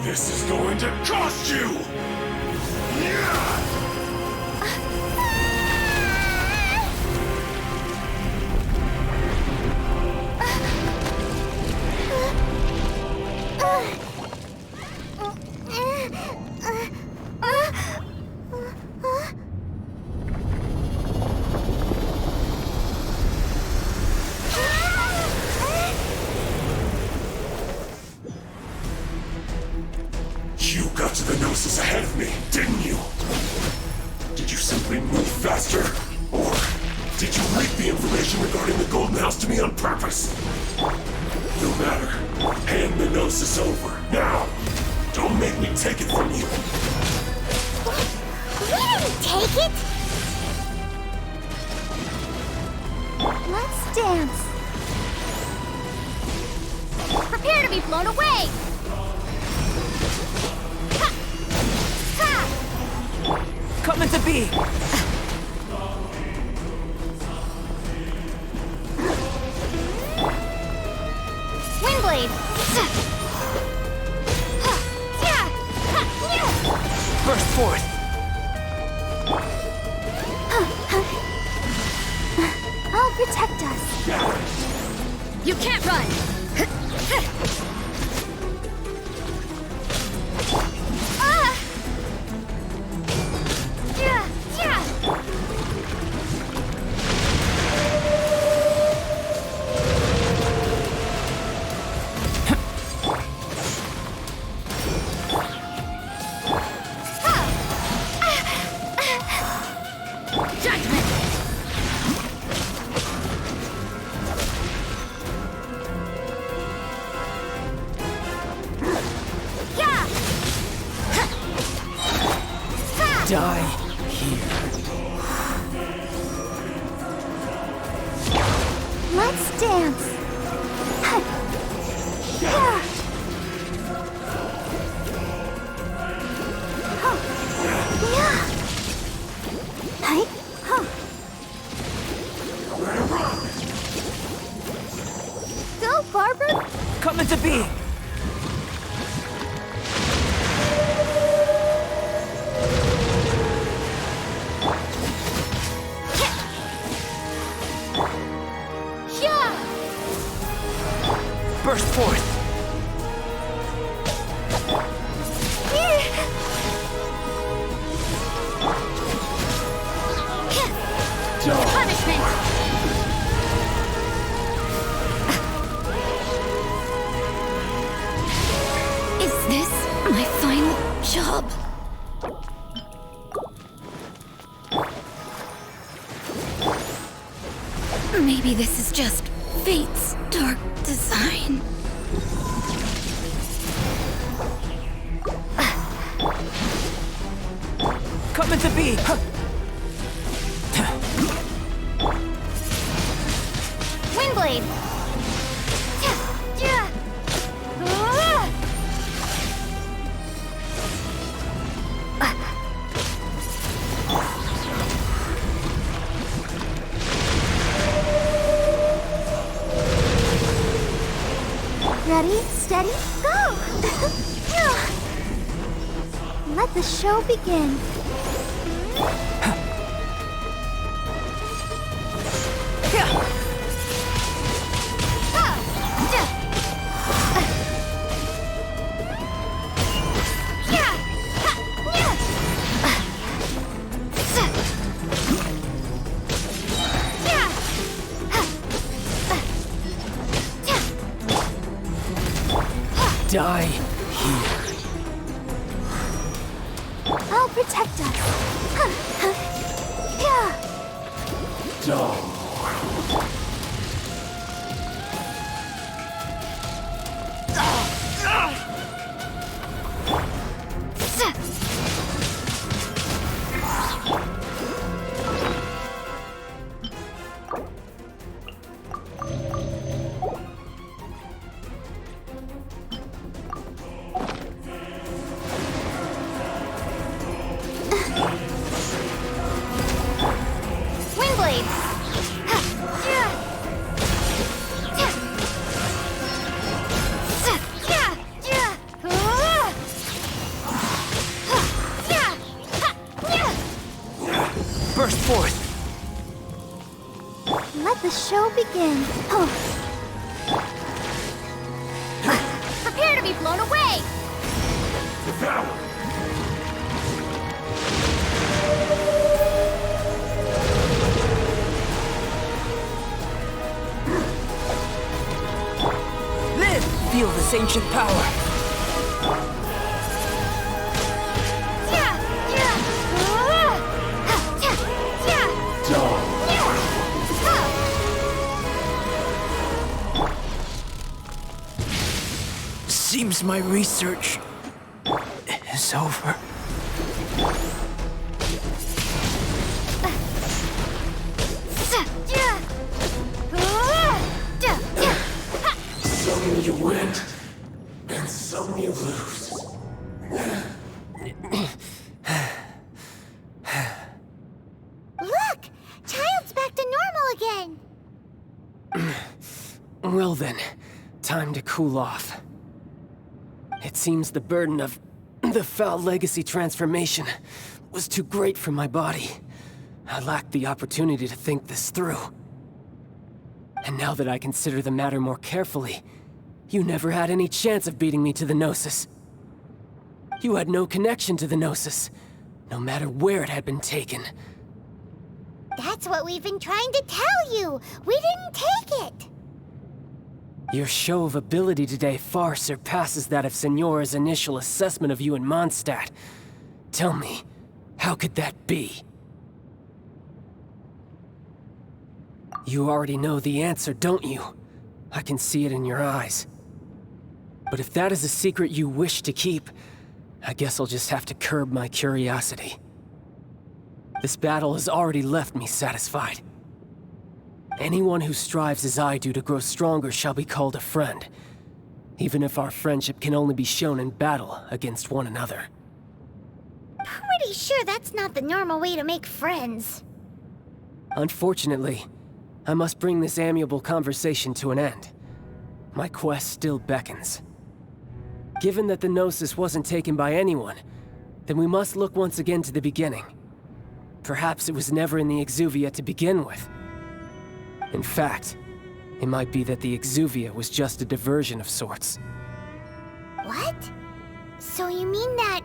This is going to cost you! You got to the Gnosis ahead of me, didn't you? Did you simply move faster? Or did you leak the information regarding the Golden House to me on purpose? No matter. Hand the Gnosis over, now! Don't make me take it from you! We didn't take it! Let's dance. Prepare to be blown away! Ha! Ha! Coming to be! Windblade! Burst forth! I'll protect us. You can't run! Ah! Yeah, yeah. Judgment! Yeah. Die here. Let's dance. Yeah. Yeah. Hey. Go, Barbara. Coming to be! Yeah. Burst forth! Punishment! Is this my final job? Maybe this is just fate's dark design. Coming to be! Windblade. Yeah. Ready, steady, go! Let the show begin. Die here. I'll protect us. Windblade. Burst forth! Let the show begin. Prepare to be blown away! Devour! Live! Feel this ancient power! guess my research is over. Some you win, and some you lose. Look! Child's back to normal again! Well then, time to cool off. It seems the burden of the foul legacy transformation was too great for my body. I lacked the opportunity to think this through. And now that I consider the matter more carefully, you never had any chance of beating me to the Gnosis. You had no connection to the Gnosis, no matter where it had been taken. That's what we've been trying to tell you! We didn't take it! Your show of ability today far surpasses that of Signora's initial assessment of you in Mondstadt. Tell me, how could that be? You already know the answer, don't you? I can see it in your eyes. But if that is a secret you wish to keep, I guess I'll just have to curb my curiosity. This battle has already left me satisfied. Anyone who strives as I do to grow stronger shall be called a friend, even if our friendship can only be shown in battle against one another. Pretty sure that's not the normal way to make friends. Unfortunately, I must bring this amiable conversation to an end. My quest still beckons. Given that the Gnosis wasn't taken by anyone, then we must look once again to the beginning. Perhaps it was never in the Exuvia to begin with. In fact, it might be that the Exuvia was just a diversion of sorts. What? So you mean that...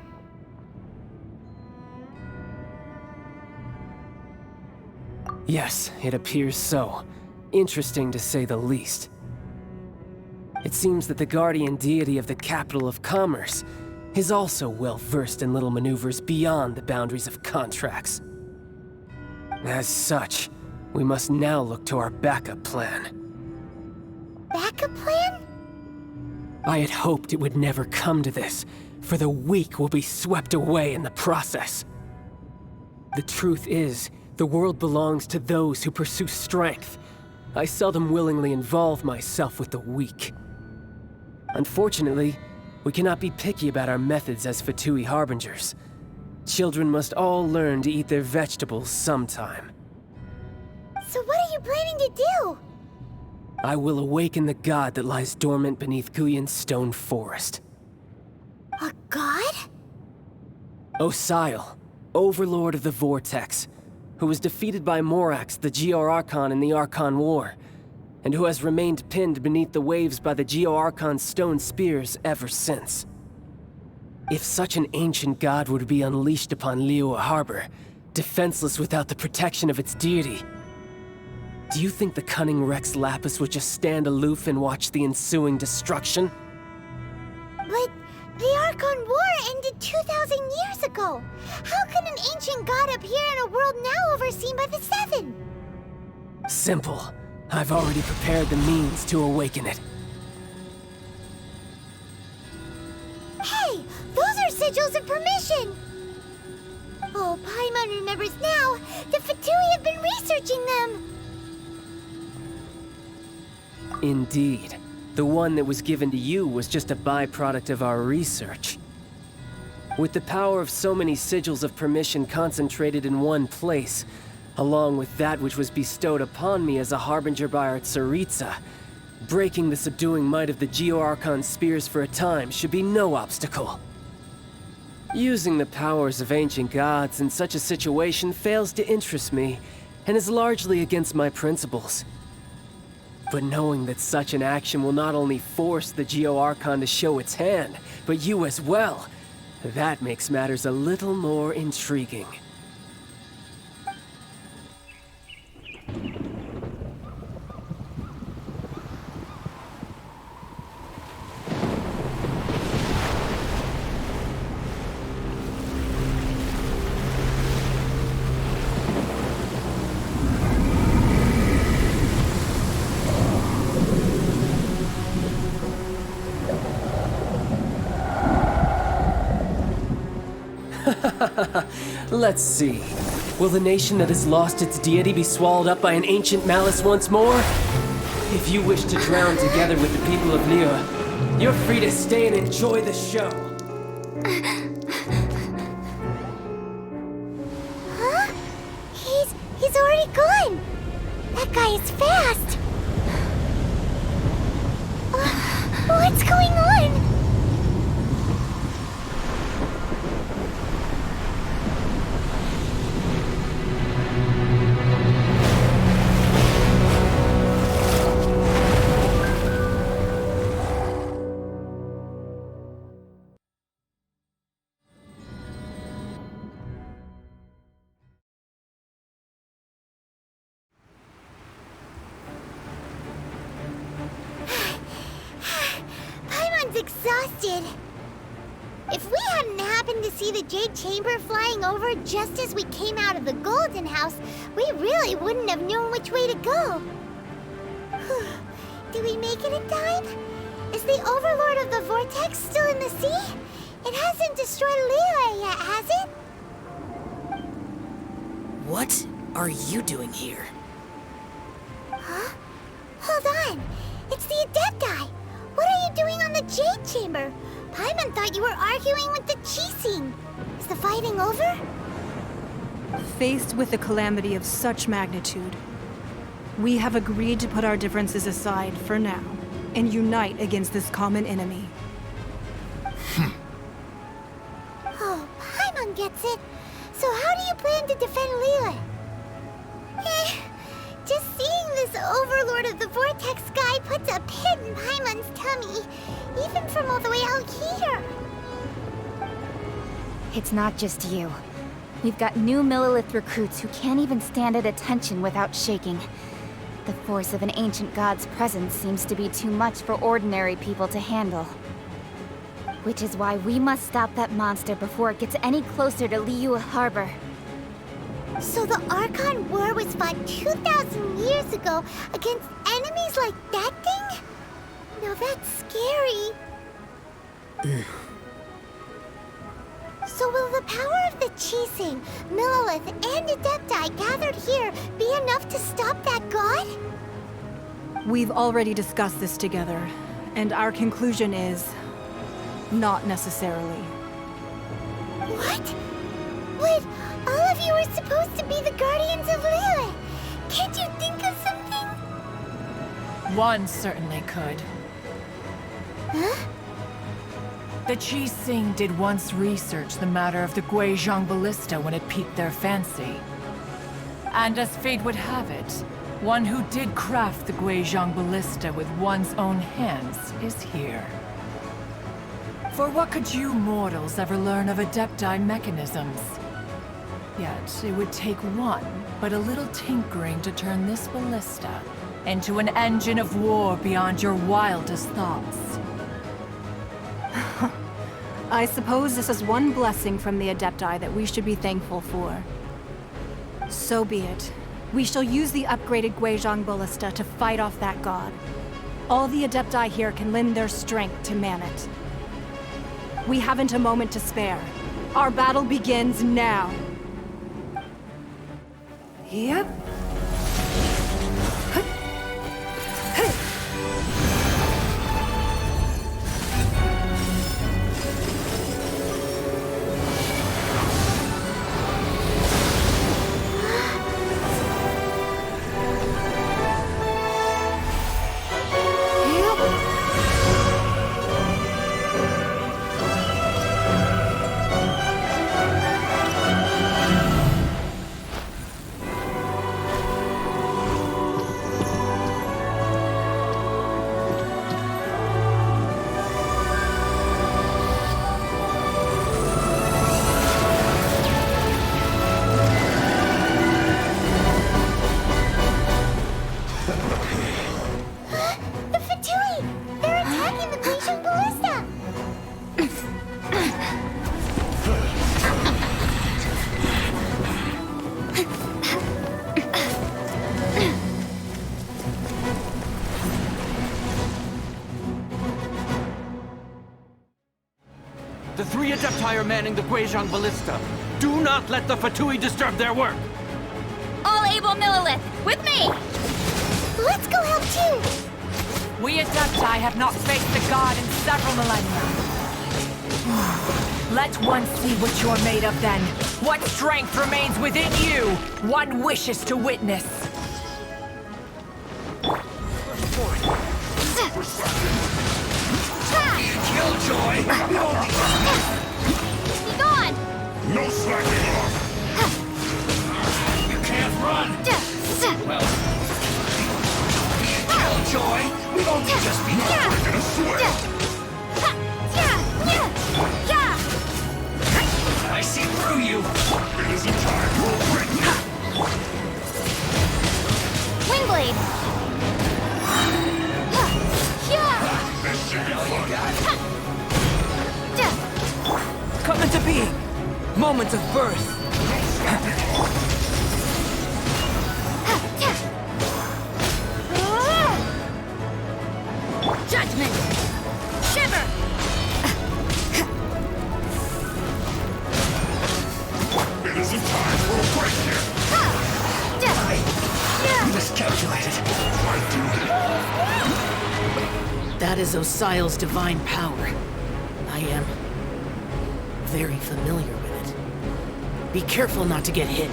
Yes, it appears so. Interesting to say the least. It seems that the guardian deity of the capital of commerce is also well versed in little maneuvers beyond the boundaries of contracts. As such, we must now look to our backup plan. Backup plan? I had hoped it would never come to this, for the weak will be swept away in the process. The truth is, the world belongs to those who pursue strength. I seldom willingly involve myself with the weak. Unfortunately, we cannot be picky about our methods as Fatui Harbingers. Children must all learn to eat their vegetables sometime. So what are you planning to do? I will awaken the god that lies dormant beneath Guyon's stone forest. A god? Osile, overlord of the Vortex, who was defeated by Morax, the Geo-Archon in the Archon War, and who has remained pinned beneath the waves by the Geo-Archon's stone spears ever since. If such an ancient god were to be unleashed upon Liyue Harbor, defenseless without the protection of its deity, do you think the cunning Rex Lapis would just stand aloof and watch the ensuing destruction? But the Archon War ended 2,000 years ago. How can an ancient god appear in a world now overseen by the Seven? Simple. I've already prepared the means to awaken it. Hey, those are sigils of permission! Oh, Paimon remembers now. The Fatui have been researching them. Indeed. The one that was given to you was just a byproduct of our research. With the power of so many sigils of permission concentrated in one place, along with that which was bestowed upon me as a harbinger by our Tsaritsa, breaking the subduing might of the Geo-Archon spears for a time should be no obstacle. Using the powers of ancient gods in such a situation fails to interest me, and is largely against my principles. But knowing that such an action will not only force the Geo-Archon to show its hand, but you as well, that makes matters a little more intriguing. Let's see. Will the nation that has lost its deity be swallowed up by an ancient malice once more? If you wish to drown together with the people of Liyue, you're free to stay and enjoy the show. Huh? He's already gone. That guy is fast. What's going on? Exhausted. If we hadn't happened to see the Jade Chamber flying over just as we came out of the Golden House, we really wouldn't have known which way to go. Do we make it in time? Is the Overlord of the Vortex still in the sea? It hasn't destroyed Liyue yet, has it? What are you doing here? Huh? Hold on. It's the Adepti. What are you doing on the Jade Chamber? Paimon thought you were arguing with the Chising. Is the fighting over? Faced with a calamity of such magnitude, we have agreed to put our differences aside for now and unite against this common enemy. Oh, Paimon gets it. So how do you plan to defend Liyue? Just seeing this Overlord of the Vortex guy puts a pit in Paimon's tummy, even from all the way out here. It's not just you. We've got new Millilith recruits who can't even stand at attention without shaking. The force of an ancient god's presence seems to be too much for ordinary people to handle. Which is why we must stop that monster before it gets any closer to Liyue Harbor. So the Archon War was fought 2,000 years ago against enemies like that thing? Now that's scary. So will the power of the Chising, Millilith, and Adepti gathered here be enough to stop that god? We've already discussed this together, and our conclusion is... not necessarily. What? But all of you are supposed to be the guardians of Liyue. Can't you think of something? One certainly could. Huh? The Chising did once research the matter of the Guizhong Ballista when it piqued their fancy. And as fate would have it, one who did craft the Guizhong Ballista with one's own hands is here. For what could you mortals ever learn of Adepti mechanisms? Yet, it would take one, but a little tinkering to turn this ballista into an engine of war beyond your wildest thoughts. I suppose this is one blessing from the Adepti that we should be thankful for. So be it. We shall use the upgraded Guizhong Ballista to fight off that god. All the Adepti here can lend their strength to man it. We haven't a moment to spare. Our battle begins now. Yep. Empire manning the Guizhong Ballista. Do not let the Fatui disturb their work! All able Millilith, with me! Let's go help too! We Adepti have not faced the god in several millennia. Let one see what you're made of then. What strength remains within you, one wishes to witness. Killjoy! Be gone! No slacking off! You can't run! Well... Killjoy! We've only just been breaking a sweat! I see through you! It isn't time for a break! Wingblade! This should be fun! Come into being. Moments of birth. Judgment! Shiver! It isn't time for a break yet! Miscalculated. That is Osial's divine power. I am very familiar with it. Be careful not to get hit.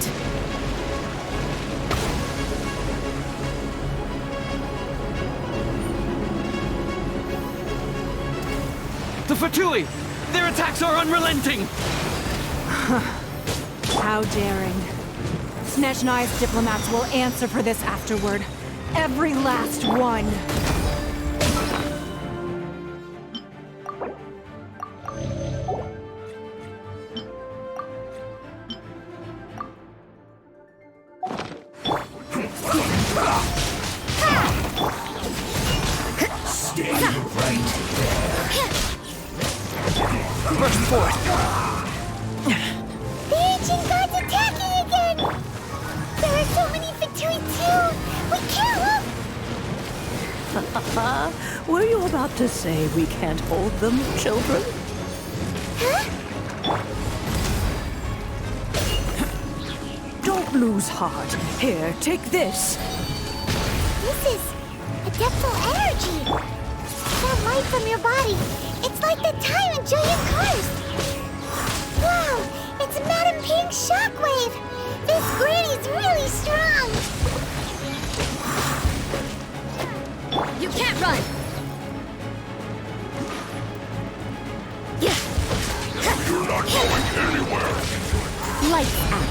The Fatui! Their attacks are unrelenting! How daring. Snezhnai's diplomats will answer for this afterward. Every last one. Stay right there! Burst forth! The ancient god's attacking again! There are so many Fatui too! We can't look! Were you about to say we can't hold them, children? Huh? Don't lose heart. Here, take this. This is adeptal energy! That light from your body, it's like the time in Julian Cars! Wow, it's Madame Pink's shockwave! This granny's really strong! You can't run! Yeah! You're not going anywhere! Lights out!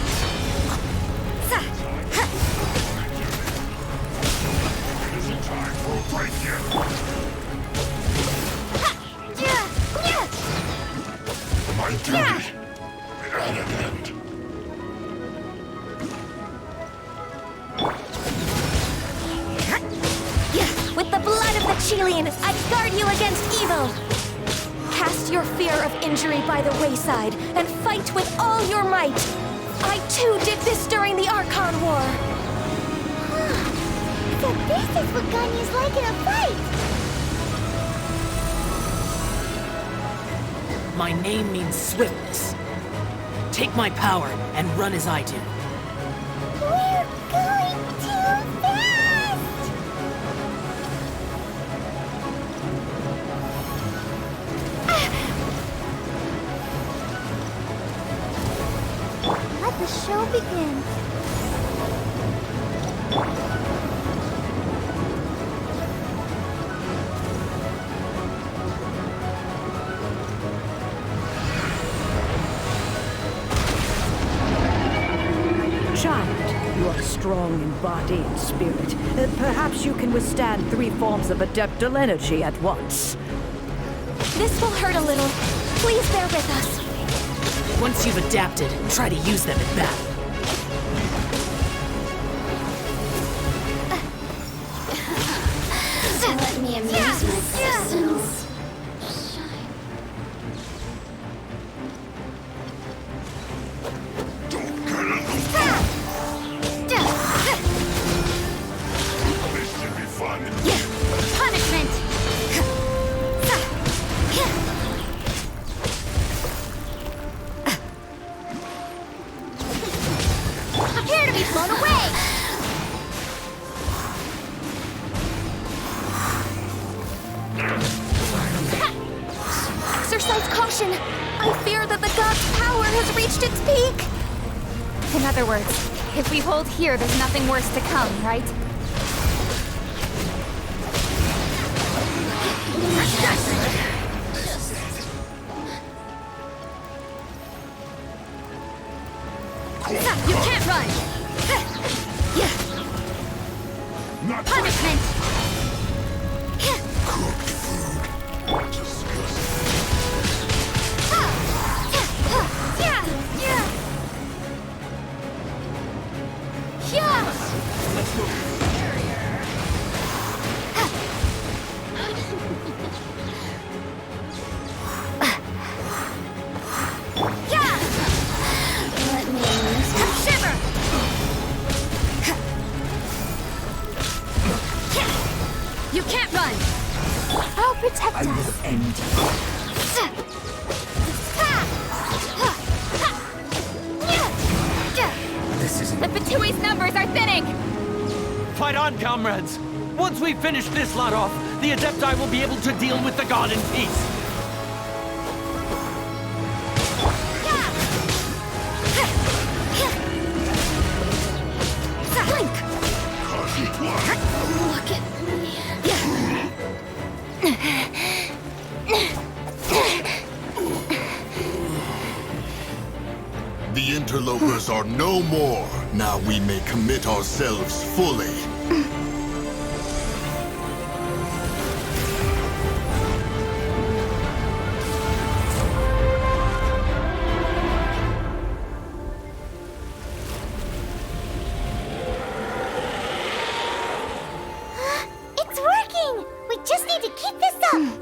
It isn't time for a break yet! My duty at an end. With the blood of the Chilean, I guard you against evil! Cast your fear of injury by the wayside and fight with all your might! I too did this during the Archon War! So this is what Ganyu's like in a fight! My name means swiftness. Take my power and run as I do. We're going too fast! Let the show begin. Child, you are strong in body and spirit. Perhaps you can withstand 3 forms of adeptal energy at once. This will hurt a little. Please bear with us. Once you've adapted, try to use them in battle. Let me amuse my citizens. This should be fun. Punishment! blown away! Exercise caution! I fear that the god's power has reached its peak! In other words, if we hold here, there's nothing worse to come, right? You can't run! Not Punishment! cooked food. Disgusting. You can't run! I'll protect us. I will end you. This isn't... The Fatui's numbers are thinning! Fight on, comrades! Once we finish this lot off, the Adepti will be able to deal with the god in peace. Look at The interlopers are no more. Now we may commit ourselves fully. It's working! We just need to keep this up!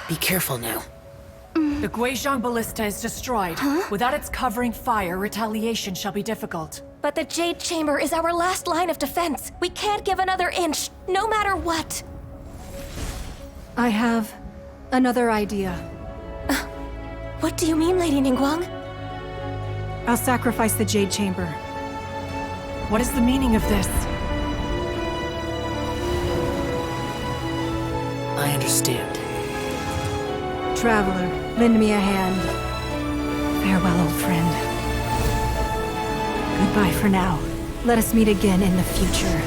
Be careful now. The Guizhong Ballista is destroyed. Without its covering fire, retaliation shall be difficult. But the Jade Chamber is our last line of defense. We can't give another inch, no matter what. I have another idea. What do you mean, Lady Ningguang? I'll sacrifice the Jade Chamber. What is the meaning of this? I understand. Traveler, lend me a hand. Farewell, old friend. Goodbye for now. Let us meet again in the future.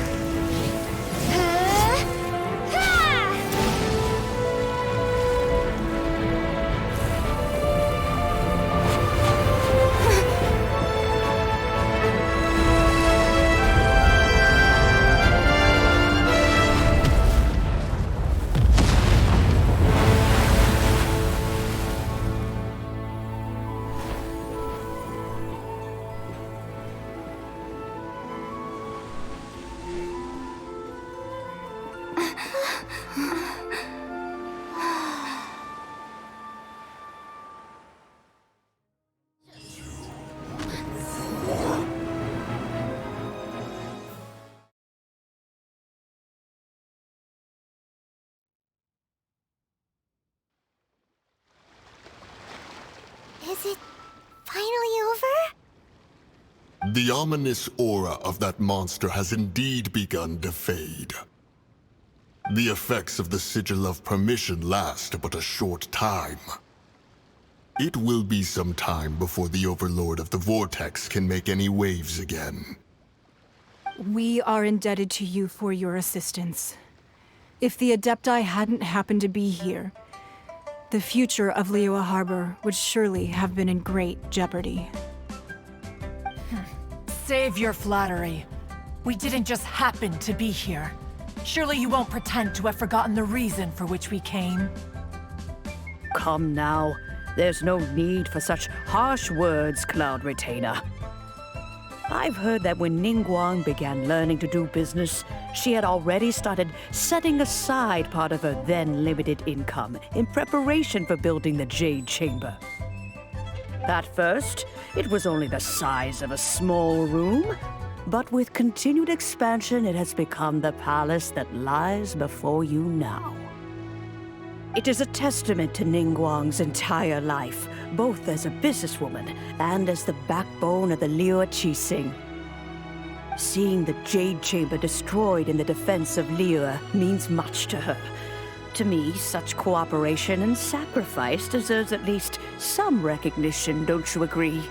Is it finally over? The ominous aura of that monster has indeed begun to fade. The effects of the Sigil of Permission last but a short time. It will be some time before the Overlord of the Vortex can make any waves again. We are indebted to you for your assistance. If the Adepti hadn't happened to be here, the future of Liyue Harbor would surely have been in great jeopardy. Save your flattery. We didn't just happen to be here. Surely you won't pretend to have forgotten the reason for which we came. Come now. There's no need for such harsh words, Cloud Retainer. I've heard that when Ningguang began learning to do business, she had already started setting aside part of her then limited income in preparation for building the Jade Chamber. At first, it was only the size of a small room, but with continued expansion, it has become the palace that lies before you now. It is a testament to Ningguang's entire life, both as a businesswoman and as the backbone of the Liyue Qixing. Seeing the Jade Chamber destroyed in the defense of Liyue means much to her. To me, such cooperation and sacrifice deserves at least some recognition, don't you agree?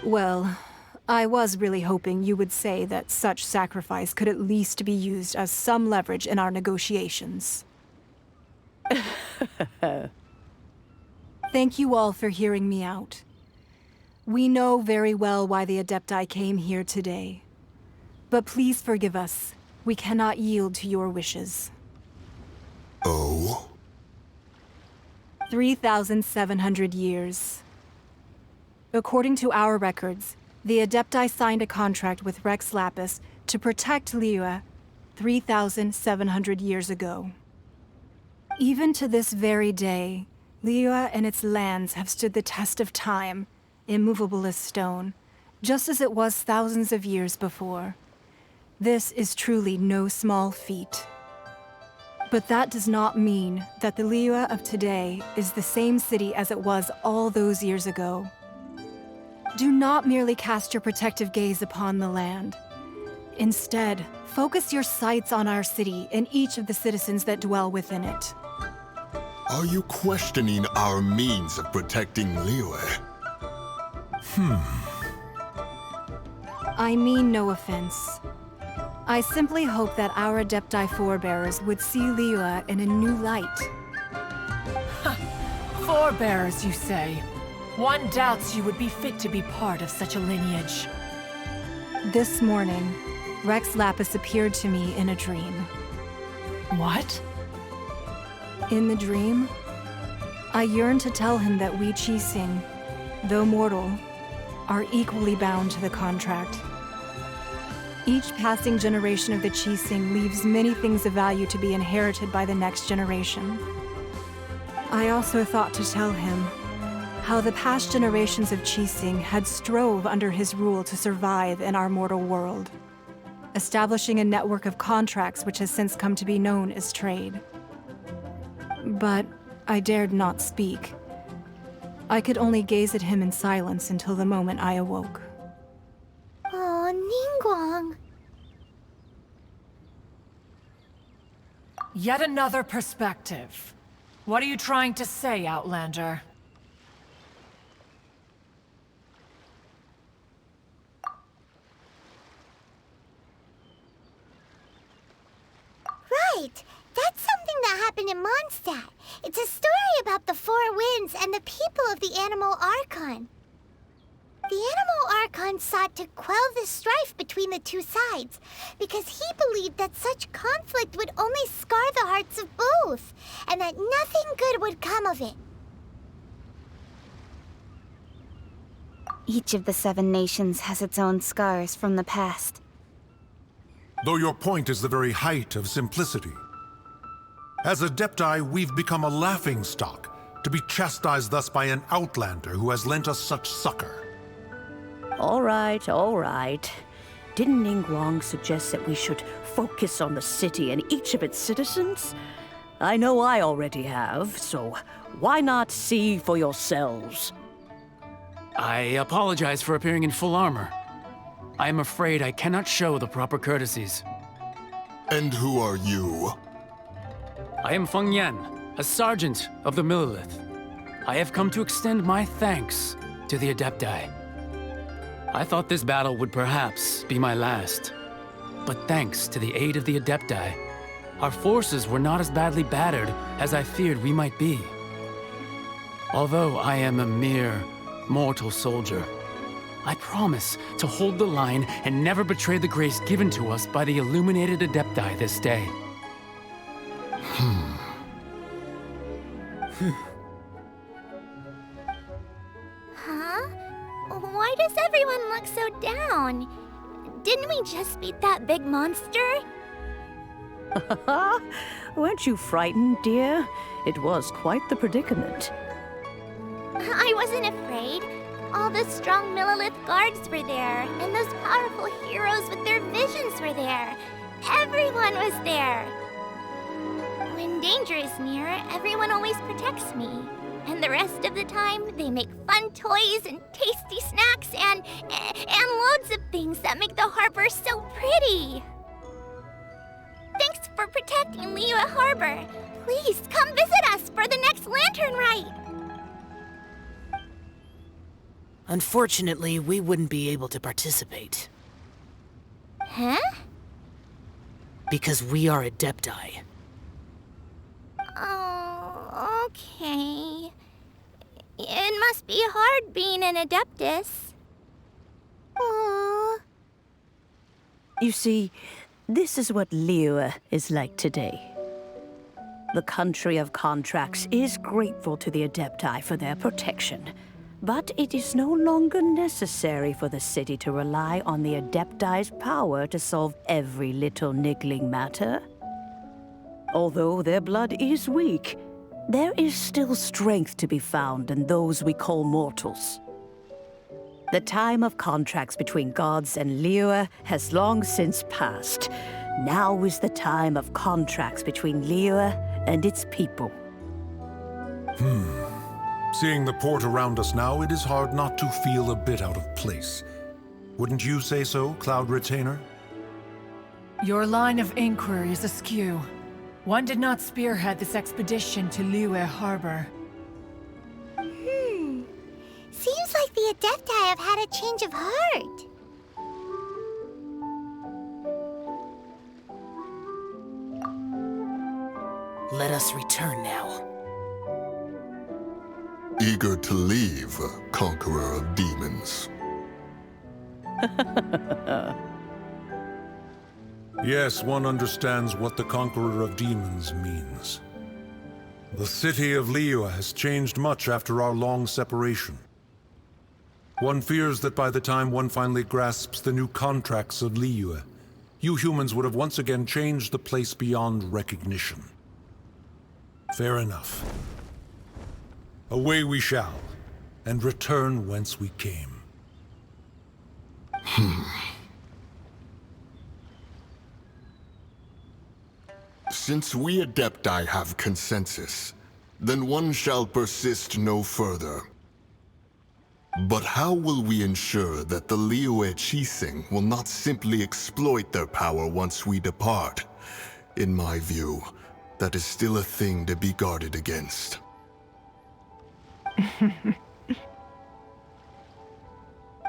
Well, I was really hoping you would say that such sacrifice could at least be used as some leverage in our negotiations. Thank you all for hearing me out. We know very well why the Adepti came here today. But please forgive us. We cannot yield to your wishes. Oh? 3,700 years. According to our records, the Adepti signed a contract with Rex Lapis to protect Liyue 3,700 years ago. Even to this very day, Liyue and its lands have stood the test of time, immovable as stone, just as it was thousands of years before. This is truly no small feat. But that does not mean that the Liyue of today is the same city as it was all those years ago. Do not merely cast your protective gaze upon the land. Instead, focus your sights on our city and each of the citizens that dwell within it. Are you questioning our means of protecting Liyue? I mean no offense. I simply hope that our Adepti forebears would see Liyue in a new light. Forebearers, you say? One doubts you would be fit to be part of such a lineage. This morning, Rex Lapis appeared to me in a dream. What? In the dream, I yearned to tell him that we Qixing, though mortal, are equally bound to the contract. Each passing generation of the Qixing leaves many things of value to be inherited by the next generation. I also thought to tell him how the past generations of Qixing had strove under his rule to survive in our mortal world, establishing a network of contracts which has since come to be known as trade. But I dared not speak. I could only gaze at him in silence until the moment I awoke. Oh, Ningguang. Yet another perspective. What are you trying to say, Outlander? Right! That's something that happened in Mondstadt. It's a story about the Four Winds and the people of the Animal Archon. The Animal Archon sought to quell the strife between the two sides, because he believed that such conflict would only scar the hearts of both, and that nothing good would come of it. Each of the 7 nations has its own scars from the past. Though your point is the very height of simplicity. As Adepti, we've become a laughingstock, to be chastised thus by an outlander who has lent us such succor. All right, all right. Didn't Ningguang suggest that we should focus on the city and each of its citizens? I know I already have, so why not see for yourselves? I apologize for appearing in full armor. I am afraid I cannot show the proper courtesies. And who are you? I am Feng Yan, a sergeant of the Millelith. I have come to extend my thanks to the Adepti. I thought this battle would perhaps be my last. But thanks to the aid of the Adepti, our forces were not as badly battered as I feared we might be. Although I am a mere mortal soldier, I promise to hold the line and never betray the grace given to us by the illuminated Adepti this day. Huh? Why does everyone look so down? Didn't we just beat that big monster? Weren't you frightened, dear? It was quite the predicament. I wasn't afraid. All the strong Millilith guards were there, and those powerful heroes with their visions were there. Everyone was there. When danger is near, everyone always protects me. And the rest of the time, they make fun toys and tasty snacks and loads of things that make the harbor so pretty. Thanks for protecting Liyue Harbor. Please come visit us for the next lantern rite. Unfortunately, we wouldn't be able to participate. Huh? Because we are Adepti. Oh, okay. It must be hard being an Adeptus. Aww. You see, this is what Liyue is like today. The country of contracts is grateful to the Adepti for their protection, but it is no longer necessary for the city to rely on the Adepti's power to solve every little niggling matter. Although their blood is weak, there is still strength to be found in those we call mortals. The time of contracts between gods and Liyue has long since passed. Now is the time of contracts between Liyue and its people. Seeing the port around us now, it is hard not to feel a bit out of place. Wouldn't you say so, Cloud Retainer? Your line of inquiry is askew. One did not spearhead this expedition to Liyue Harbor. Seems like the Adepti have had a change of heart. Let us return now. Eager to leave, Conqueror of Demons. Yes, one understands what the Conqueror of Demons means. The city of Liyue has changed much after our long separation. One fears that by the time one finally grasps the new contracts of Liyue, you humans would have once again changed the place beyond recognition. Fair enough. Away we shall, and return whence we came. Since we Adepti have consensus, then one shall persist no further. But how will we ensure that the Liyue Qixing will not simply exploit their power once we depart? In my view, that is still a thing to be guarded against.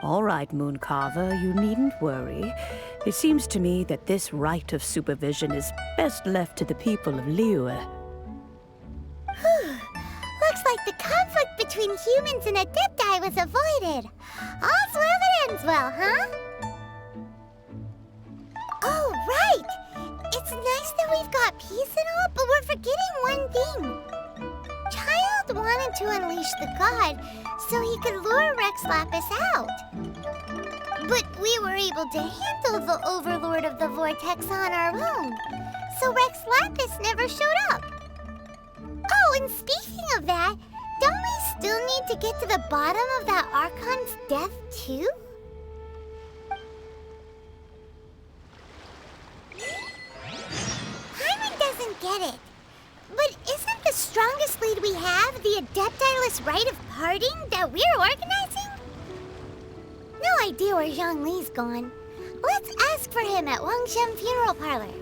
All right, Mooncarver, you needn't worry. It seems to me that this right of supervision is best left to the people of Liyue. Looks like the conflict between humans and Adepti was avoided. All's well that ends well, huh? Oh, right! It's nice that we've got peace and all, but we're forgetting one thing. Child wanted to unleash the god so he could lure Rex Lapis out. But we were able to handle the Overlord of the Vortex on our own, so Rex Lapis never showed up. Oh, and speaking of that, don't we still need to get to the bottom of that Archon's death, too? Hyman doesn't get it. But isn't the strongest lead we have the Adeptiless Rite of Parting that we're organizing? No idea where Zhongli's gone. Let's ask for him at Wangshen Funeral Parlor.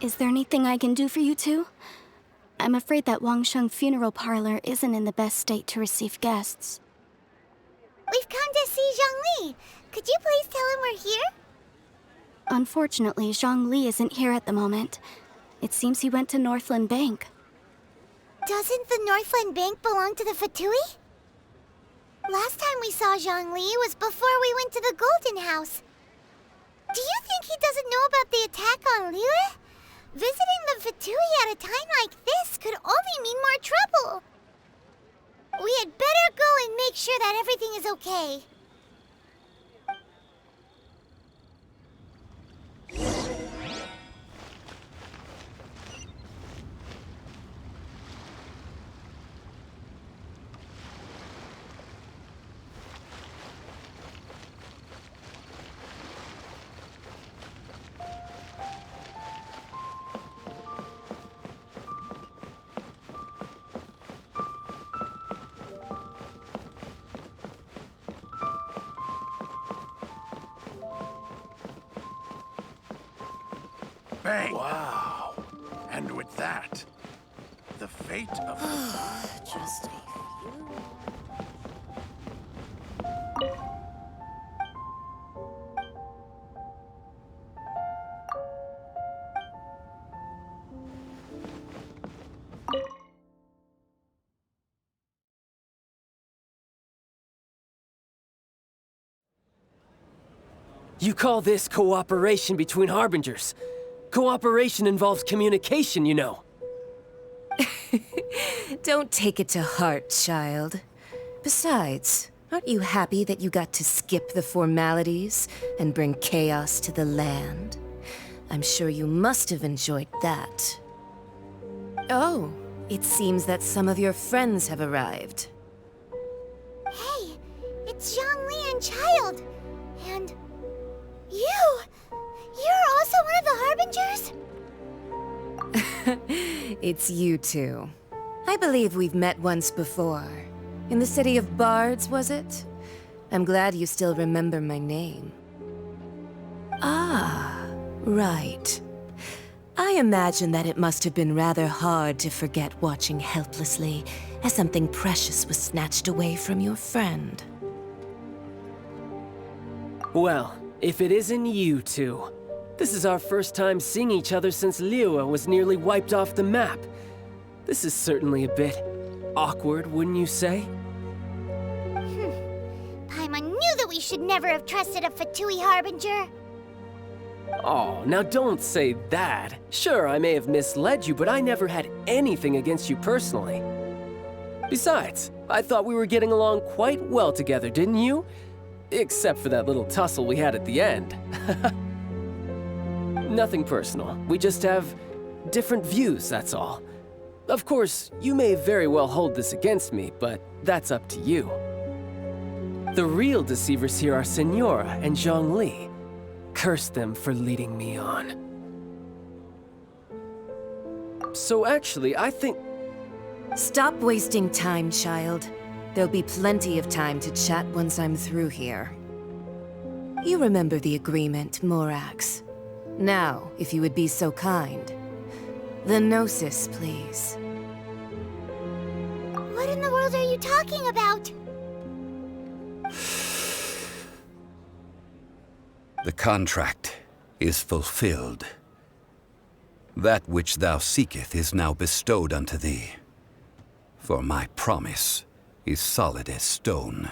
Is there anything I can do for you two? I'm afraid that Wangsheng funeral parlor isn't in the best state to receive guests. We've come to see Zhongli. Could you please tell him we're here? Unfortunately, Zhongli isn't here at the moment. It seems he went to Northland Bank. Doesn't the Northland Bank belong to the Fatui? Last time we saw Zhongli was before we went to the Golden House. Do you think he doesn't know about the attack on Liyue? Visiting the Fatui at a time like this could only mean more trouble. We had better go and make sure that everything is okay. Bang! Wow. And with that, the fate of Just a few. You call this cooperation between Harbingers? Cooperation involves communication, you know. Don't take it to heart, child. Besides, aren't you happy that you got to skip the formalities and bring chaos to the land? I'm sure you must have enjoyed that. Oh, it seems that some of your friends have arrived. Hey, it's Zhongli and Child. And you! You're also one of the Harbingers? It's you two. I believe we've met once before. In the city of Bards, was it? I'm glad you still remember my name. Ah, right. I imagine that it must have been rather hard to forget watching helplessly as something precious was snatched away from your friend. Well, if it isn't you two. This is our first time seeing each other since Liyue was nearly wiped off the map. This is certainly a bit awkward, wouldn't you say? Paimon knew that we should never have trusted a Fatui Harbinger. Oh, now don't say that. Sure, I may have misled you, but I never had anything against you personally. Besides, I thought we were getting along quite well together, didn't you? Except for that little tussle we had at the end. Nothing personal. We just have different views, that's all. Of course, you may very well hold this against me, but that's up to you. The real deceivers here are Senora and Zhongli. Curse them for leading me on. So actually, I think... Stop wasting time, child. There'll be plenty of time to chat once I'm through here. You remember the agreement, Morax. Now, if you would be so kind. The Gnosis, please. What in the world are you talking about? The contract is fulfilled. That which thou seeketh is now bestowed unto thee. For my promise is solid as stone.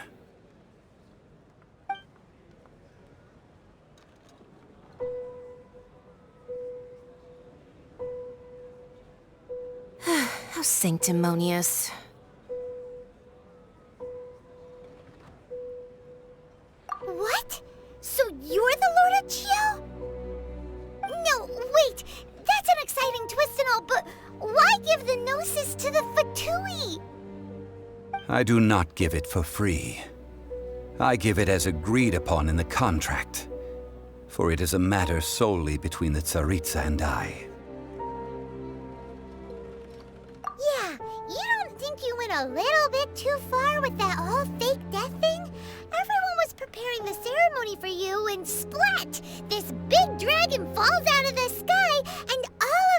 How sanctimonious. What? So you're the Lord of Chio? No, wait! That's an exciting twist and all, but why give the Gnosis to the Fatui? I do not give it for free. I give it as agreed upon in the contract. For it is a matter solely between the Tsaritsa and I. Yeah, you don't think you went a little bit too far with that whole fake death thing? Everyone was preparing the ceremony for you and splat! This big dragon falls out of the sky and all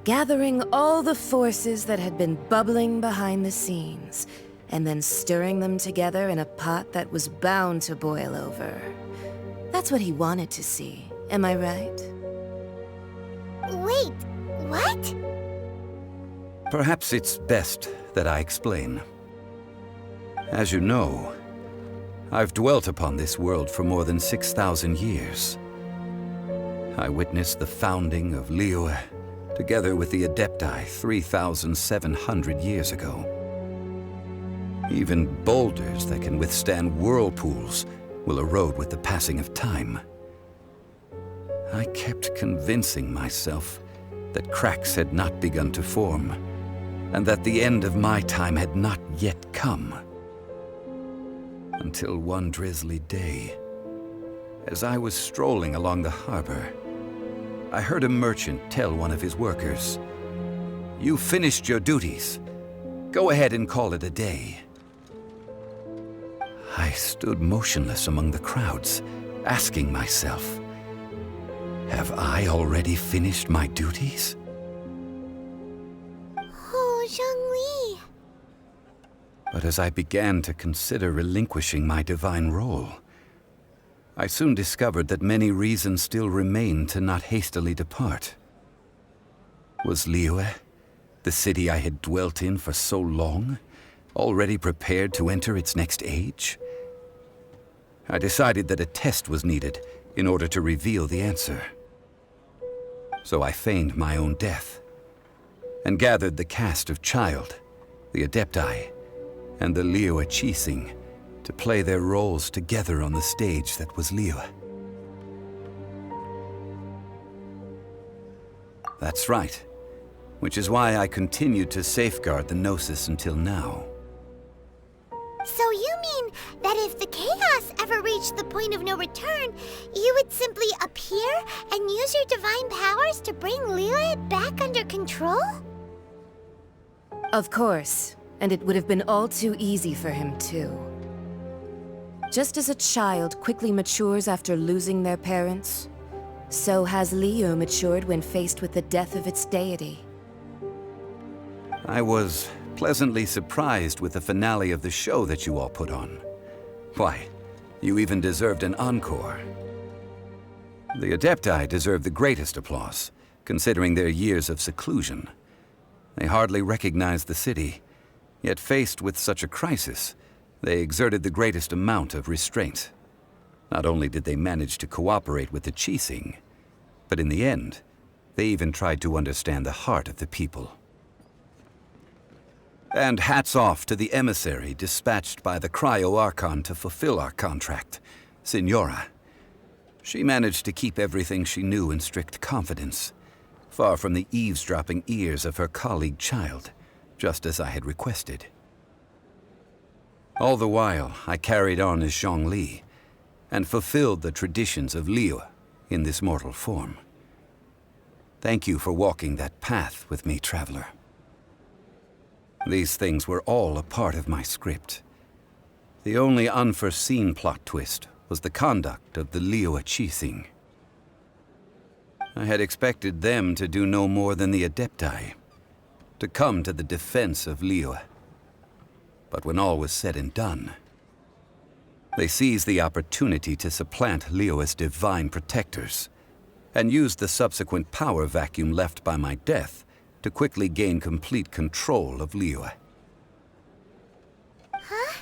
gathering all the forces that had been bubbling behind the scenes, and then stirring them together in a pot that was bound to boil over. That's what he wanted to see, am I right? Wait, what? Perhaps it's best that I explain. As you know, I've dwelt upon this world for more than 6,000 years. I witnessed the founding of Liyue, together with the Adepti 3,700 years ago. Even boulders that can withstand whirlpools will erode with the passing of time. I kept convincing myself that cracks had not begun to form, and that the end of my time had not yet come. Until one drizzly day, as I was strolling along the harbor, I heard a merchant tell one of his workers, "You finished your duties. Go ahead and call it a day." I stood motionless among the crowds, asking myself, have I already finished my duties? Oh, Zhongli. But as I began to consider relinquishing my divine role, I soon discovered that many reasons still remained to not hastily depart. Was Liyue, the city I had dwelt in for so long, already prepared to enter its next age? I decided that a test was needed in order to reveal the answer. So I feigned my own death, and gathered the cast of Child, the Adepti, and the Liyue Qixing to play their roles together on the stage that was Liyue. That's right, which is why I continued to safeguard the Gnosis until now. So you mean that if the chaos ever reached the point of no return, you would simply appear and use your divine powers to bring Liyue back under control? Of course, and it would have been all too easy for him too. Just as a child quickly matures after losing their parents, so has Liyue matured when faced with the death of its deity. I was pleasantly surprised with the finale of the show that you all put on. Why, you even deserved an encore. The Adepti deserve the greatest applause, considering their years of seclusion. They hardly recognized the city, yet faced with such a crisis, they exerted the greatest amount of restraint. Not only did they manage to cooperate with the Qixing, but in the end, they even tried to understand the heart of the people. And hats off to the emissary dispatched by the Cryo-Archon to fulfill our contract, Signora. She managed to keep everything she knew in strict confidence, far from the eavesdropping ears of her colleague Child, just as I had requested. All the while, I carried on as Zhongli, and fulfilled the traditions of Liyue in this mortal form. Thank you for walking that path with me, Traveler. These things were all a part of my script. The only unforeseen plot twist was the conduct of the Liyue Qixing. I had expected them to do no more than the Adepti, to come to the defense of Liyue. But when all was said and done, they seized the opportunity to supplant Liyue's divine protectors, and used the subsequent power vacuum left by my death to quickly gain complete control of Liyue. Huh?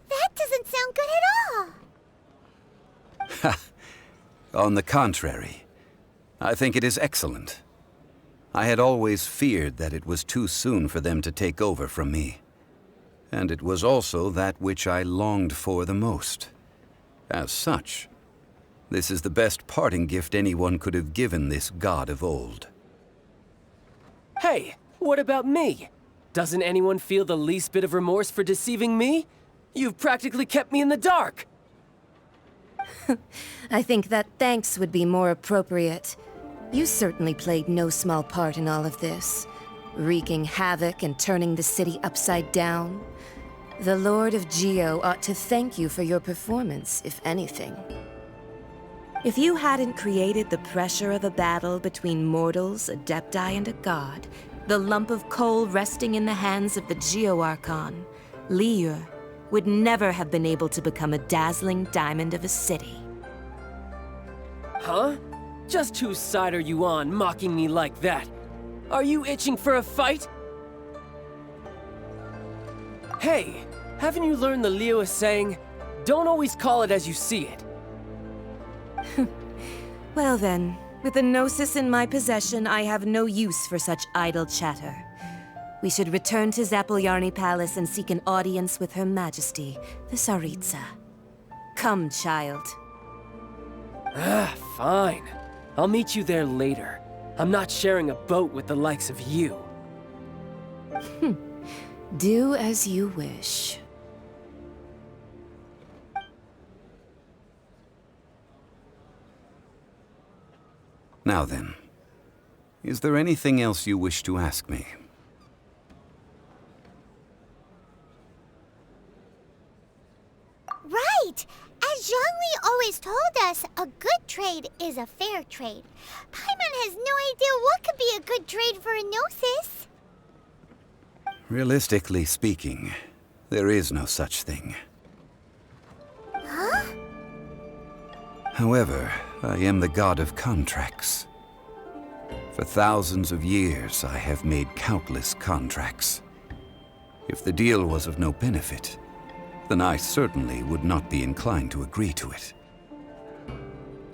That doesn't sound good at all. On the contrary, I think it is excellent. I had always feared that it was too soon for them to take over from me. And it was also that which I longed for the most. As such, this is the best parting gift anyone could have given this god of old. Hey, what about me? Doesn't anyone feel the least bit of remorse for deceiving me? You've practically kept me in the dark! I think that thanks would be more appropriate. You certainly played no small part in all of this, wreaking havoc and turning the city upside down. The Lord of Geo ought to thank you for your performance, if anything. If you hadn't created the pressure of a battle between mortals, Adepti, and a god, the lump of coal resting in the hands of the Geo-Archon, Liyue, would never have been able to become a dazzling diamond of a city. Huh? Just whose side are you on, mocking me like that? Are you itching for a fight? Hey, haven't you learned the Liyue saying, don't always call it as you see it? Well then, with the Gnosis in my possession, I have no use for such idle chatter. We should return to Zapoljarny Palace and seek an audience with Her Majesty, the Tsaritsa. Come, child. Ah, fine. I'll meet you there later. I'm not sharing a boat with the likes of you. Do as you wish. Now then, is there anything else you wish to ask me? Right! As Zhongli always told us, a good trade is a fair trade. Paimon has no idea what could be a good trade for a Gnosis. Realistically speaking, there is no such thing. Huh? However, I am the god of contracts. For thousands of years, I have made countless contracts. If the deal was of no benefit, then I certainly would not be inclined to agree to it.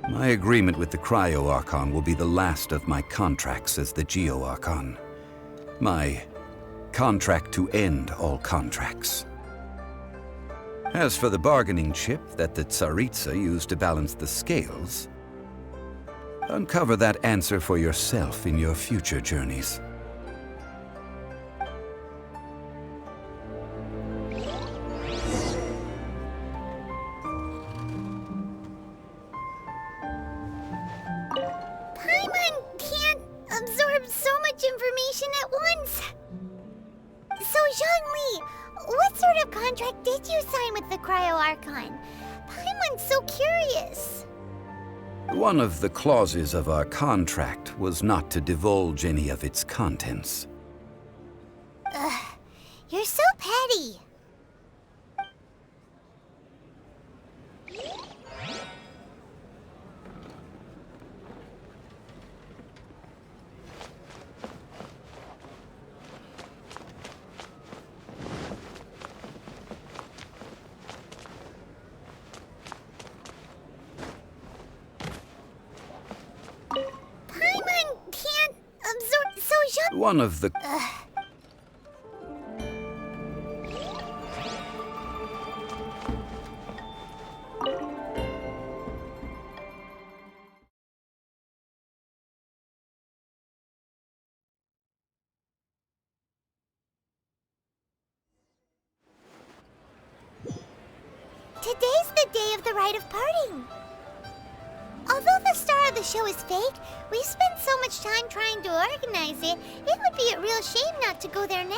My agreement with the Cryo-Archon will be the last of my contracts as the Geo-Archon. My contract to end all contracts. As for the bargaining chip that the Tsaritsa used to balance the scales, uncover that answer for yourself in your future journeys. Paimon can't absorb so much information at once. So, Zhongli, what sort of contract did you sign with the Cryo-Archon? Paimon's so curious. One of the clauses of our contract was not to divulge any of its contents. Ugh, you're so petty. Paimon can't absorb, so One of the... Today's the day of the rite of parting. Although the star of the show is fake, we spent so much time trying to organize it, it would be a real shame not to go there now.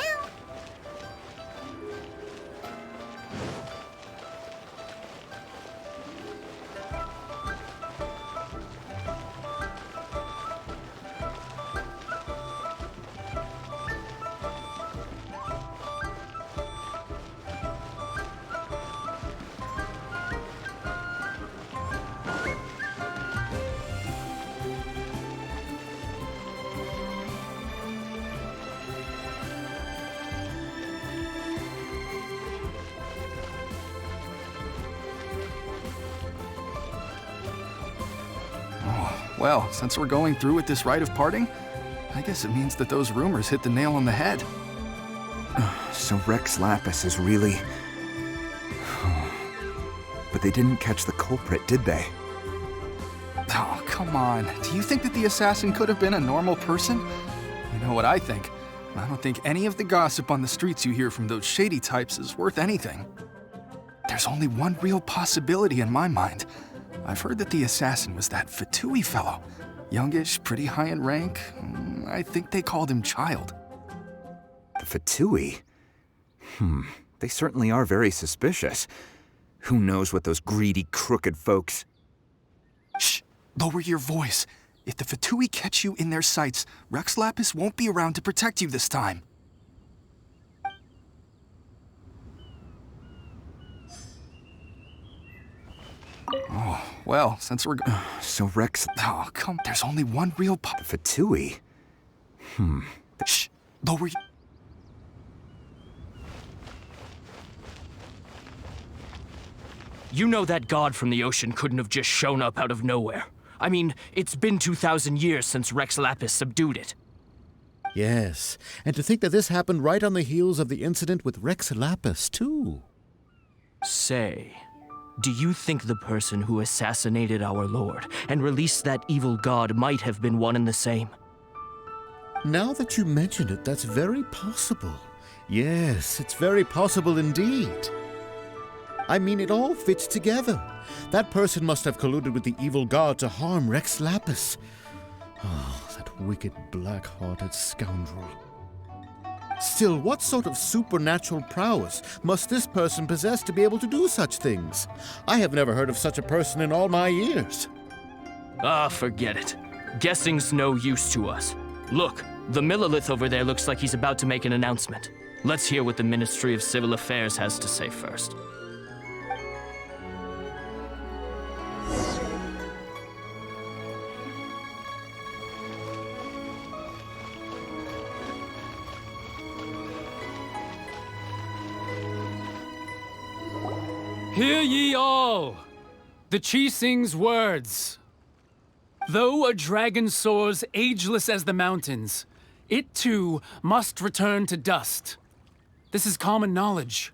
Well, since we're going through with this rite of parting, I guess it means that those rumors hit the nail on the head. So Rex Lapis is really... But they didn't catch the culprit, did they? Oh, come on. Do you think that the assassin could have been a normal person? You know what I think? I don't think any of the gossip on the streets you hear from those shady types is worth anything. There's only one real possibility in my mind. I've heard that the assassin was that Fatui fellow. Youngish, pretty high in rank. I think they called him Child. The Fatui? They certainly are very suspicious. Who knows what those greedy, crooked folks... Shh! Lower your voice. If the Fatui catch you in their sights, Rex Lapis won't be around to protect you this time. Oh, well, since we're... So Rex... Oh, come... There's only one real Fatui? Shh! Lower your... You know that god from the ocean couldn't have just shown up out of nowhere. I mean, it's been 2,000 years since Rex Lapis subdued it. Yes, and to think that this happened right on the heels of the incident with Rex Lapis, too. Say, do you think the person who assassinated our lord and released that evil god might have been one and the same? Now that you mention it, that's very possible. Yes, it's very possible indeed. I mean, it all fits together. That person must have colluded with the evil god to harm Rex Lapis. Oh, that wicked, black-hearted scoundrel. Still, what sort of supernatural prowess must this person possess to be able to do such things? I have never heard of such a person in all my years. Ah, forget it. Guessing's no use to us. Look, the Millilith over there looks like he's about to make an announcement. Let's hear what the Ministry of Civil Affairs has to say first. Hear ye all! The Chi-Sing's words. Though a dragon soars ageless as the mountains, it too must return to dust. This is common knowledge.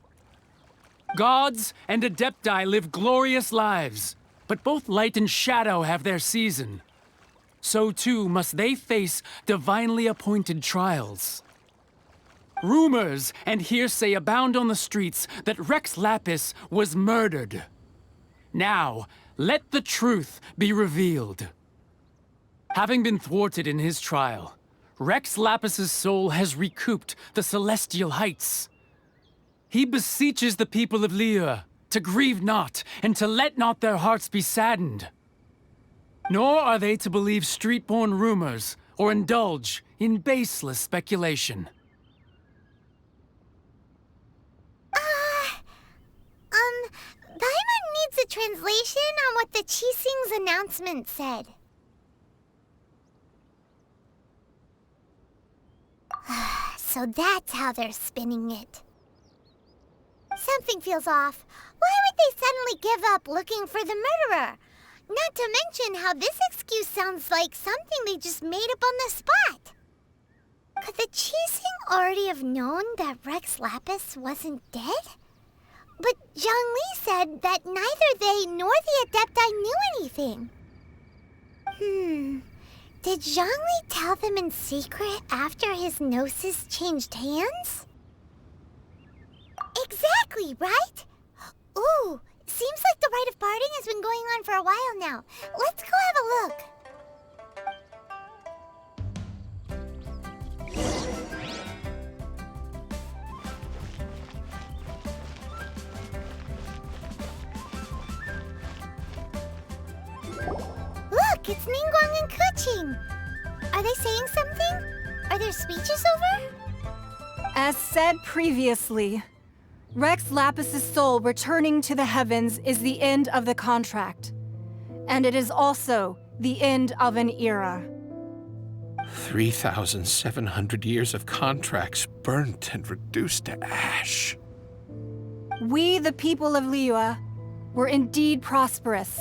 Gods and Adepti live glorious lives, but both light and shadow have their season. So too must they face divinely appointed trials. Rumors and hearsay abound on the streets that Rex Lapis was murdered. Now, let the truth be revealed. Having been thwarted in his trial, Rex Lapis's soul has recouped the celestial heights. He beseeches the people of Liyue to grieve not and to let not their hearts be saddened. Nor are they to believe street-born rumors or indulge in baseless speculation. Paimon needs a translation on what the Chi-Sing's announcement said. So that's how they're spinning it. Something feels off. Why would they suddenly give up looking for the murderer? Not to mention how this excuse sounds like something they just made up on the spot. Could the Chi-Sing already have known that Rex Lapis wasn't dead? But Zhongli said that neither they nor the Adepti knew anything. Did Zhongli tell them in secret after his gnosis changed hands? Exactly, right? Ooh, seems like the rite of parting has been going on for a while now. Let's go have a look. Look, it's Ningguang and Keqing. Are they saying something? Are their speeches over? As said previously, Rex Lapis's soul returning to the heavens is the end of the contract. And it is also the end of an era. 3,700 years of contracts burnt and reduced to ash. We, the people of Liyue, were indeed prosperous.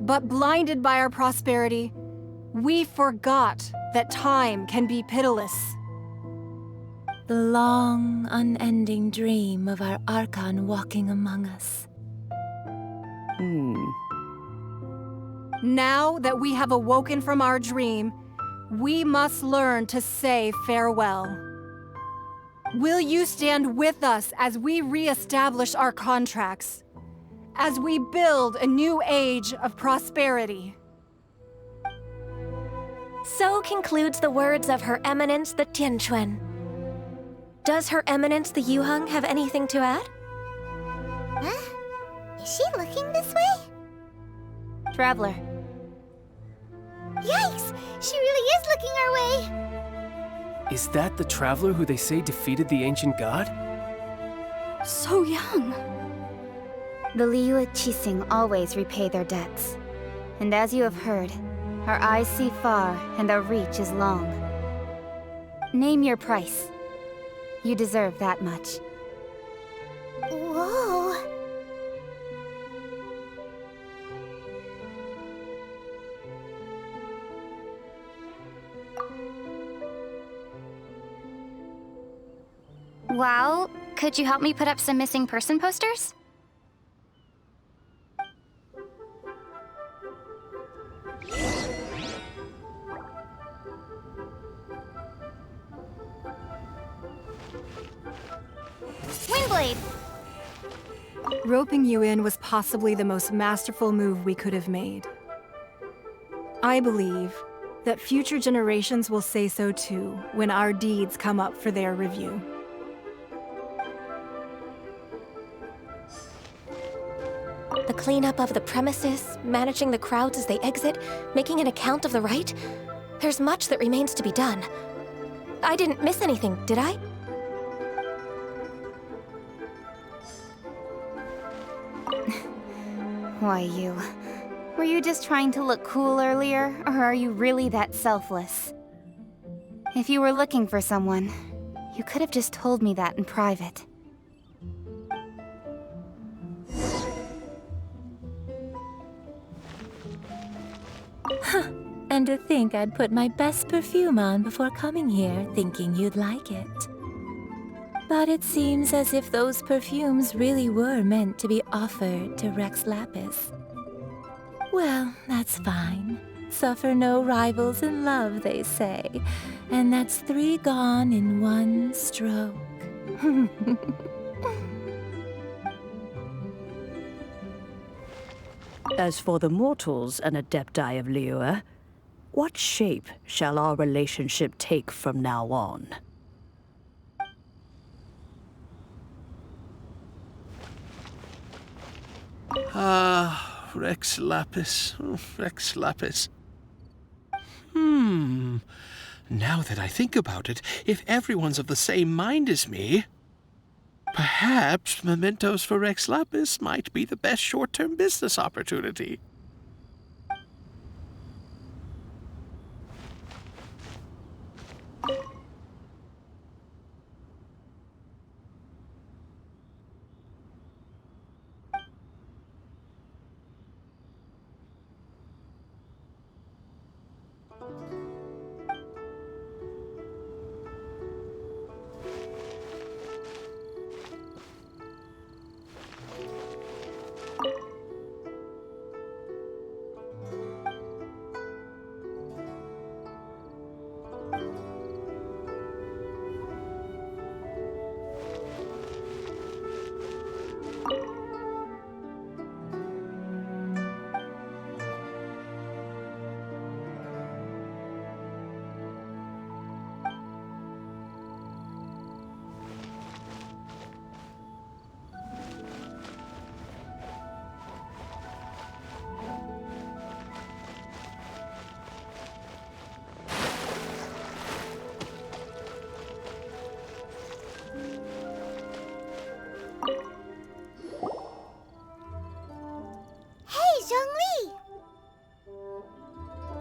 But blinded by our prosperity, we forgot that time can be pitiless. The long, unending dream of our Archon walking among us. Now that we have awoken from our dream, we must learn to say farewell. Will you stand with us as we re-establish our contracts? As we build a new age of prosperity? So concludes the words of Her Eminence the Tianquan. Does Her Eminence the Yuheng have anything to add? Huh? Is she looking this way? Traveler, Yikes! She really is looking our way! Is that the traveler who they say defeated the ancient god? So young. The Liyue Qixing always repay their debts. And as you have heard, our eyes see far and our reach is long. Name your price. You deserve that much. Whoa! Well, could you help me put up some missing person posters? Windblade! Roping you in was possibly the most masterful move we could have made. I believe that future generations will say so too when our deeds come up for their review. The cleanup of the premises, managing the crowds as they exit, making an account of the rite. There's much that remains to be done. I didn't miss anything, did I? Why, you... Were you just trying to look cool earlier, or are you really that selfless? If you were looking for someone, you could have just told me that in private. And to think I'd put my best perfume on before coming here, thinking you'd like it. But it seems as if those perfumes really were meant to be offered to Rex Lapis. Well, that's fine. Suffer no rivals in love, they say. And that's 3 gone in 1 stroke. As for the mortals and Adepti of Liyue, what shape shall our relationship take from now on? Ah, Rex Lapis. Oh, Rex Lapis. Now that I think about it, if everyone's of the same mind as me, perhaps mementos for Rex Lapis might be the best short-term business opportunity.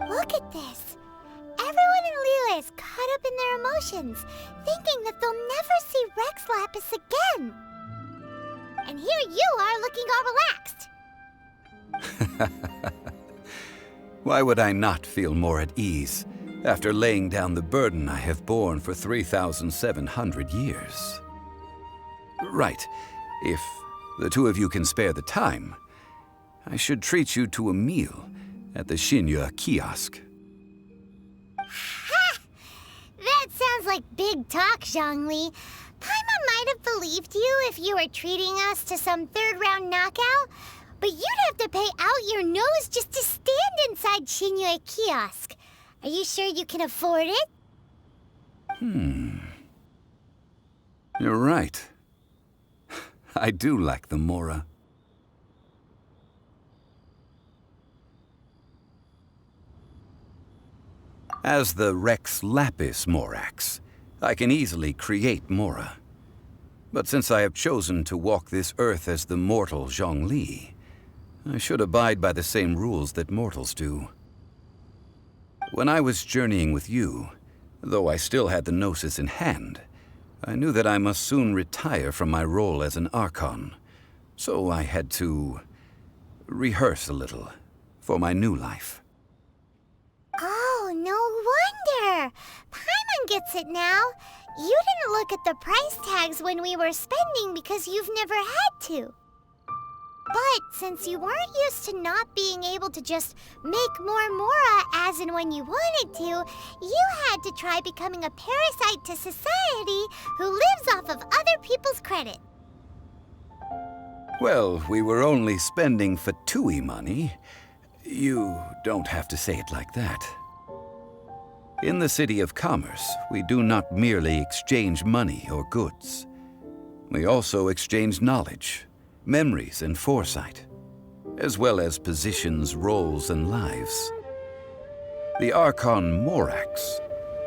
Look at this. Everyone in Liyue is caught up in their emotions, thinking that they'll never see Rex Lapis again. And here you are looking all relaxed. Why would I not feel more at ease after laying down the burden I have borne for 3,700 years? Right. If the two of you can spare the time, I should treat you to a meal at the Xinyu kiosk. Ha! That sounds like big talk, Zhongli. Paimon might have believed you if you were treating us to some third-round knockout, but you'd have to pay out your nose just to stand inside Xinyu kiosk. Are you sure you can afford it? You're right. I do lack the Mora. As the Rex Lapis Morax, I can easily create Mora. But since I have chosen to walk this earth as the mortal Zhongli, I should abide by the same rules that mortals do. When I was journeying with you, though I still had the Gnosis in hand, I knew that I must soon retire from my role as an Archon, so I had to rehearse a little for my new life. Oh, no wonder! Paimon gets it now. You didn't look at the price tags when we were spending because you've never had to. But since you weren't used to not being able to just make more Mora as and when you wanted to, you had to try becoming a parasite to society who lives off of other people's credit. Well, we were only spending Fatui money. You don't have to say it like that. In the City of Commerce, we do not merely exchange money or goods. We also exchange knowledge, memories and foresight, as well as positions, roles, and lives. The Archon Morax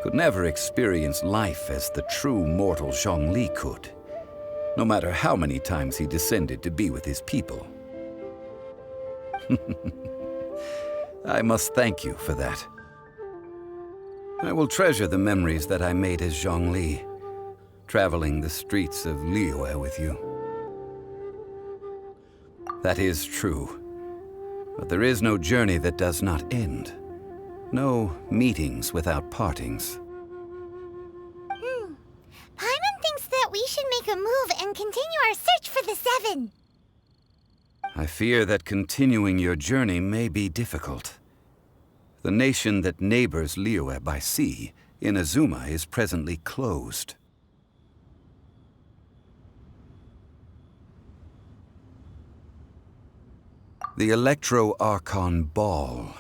could never experience life as the true mortal Zhongli could, no matter how many times he descended to be with his people. I must thank you for that. I will treasure the memories that I made as Zhongli, traveling the streets of Liyue with you. That is true. But there is no journey that does not end. No meetings without partings. Paimon thinks that we should make a move and continue our search for the Seven. I fear that continuing your journey may be difficult. The nation that neighbors Liyue by sea, Inazuma, is presently closed. The Electro-Archon Ball.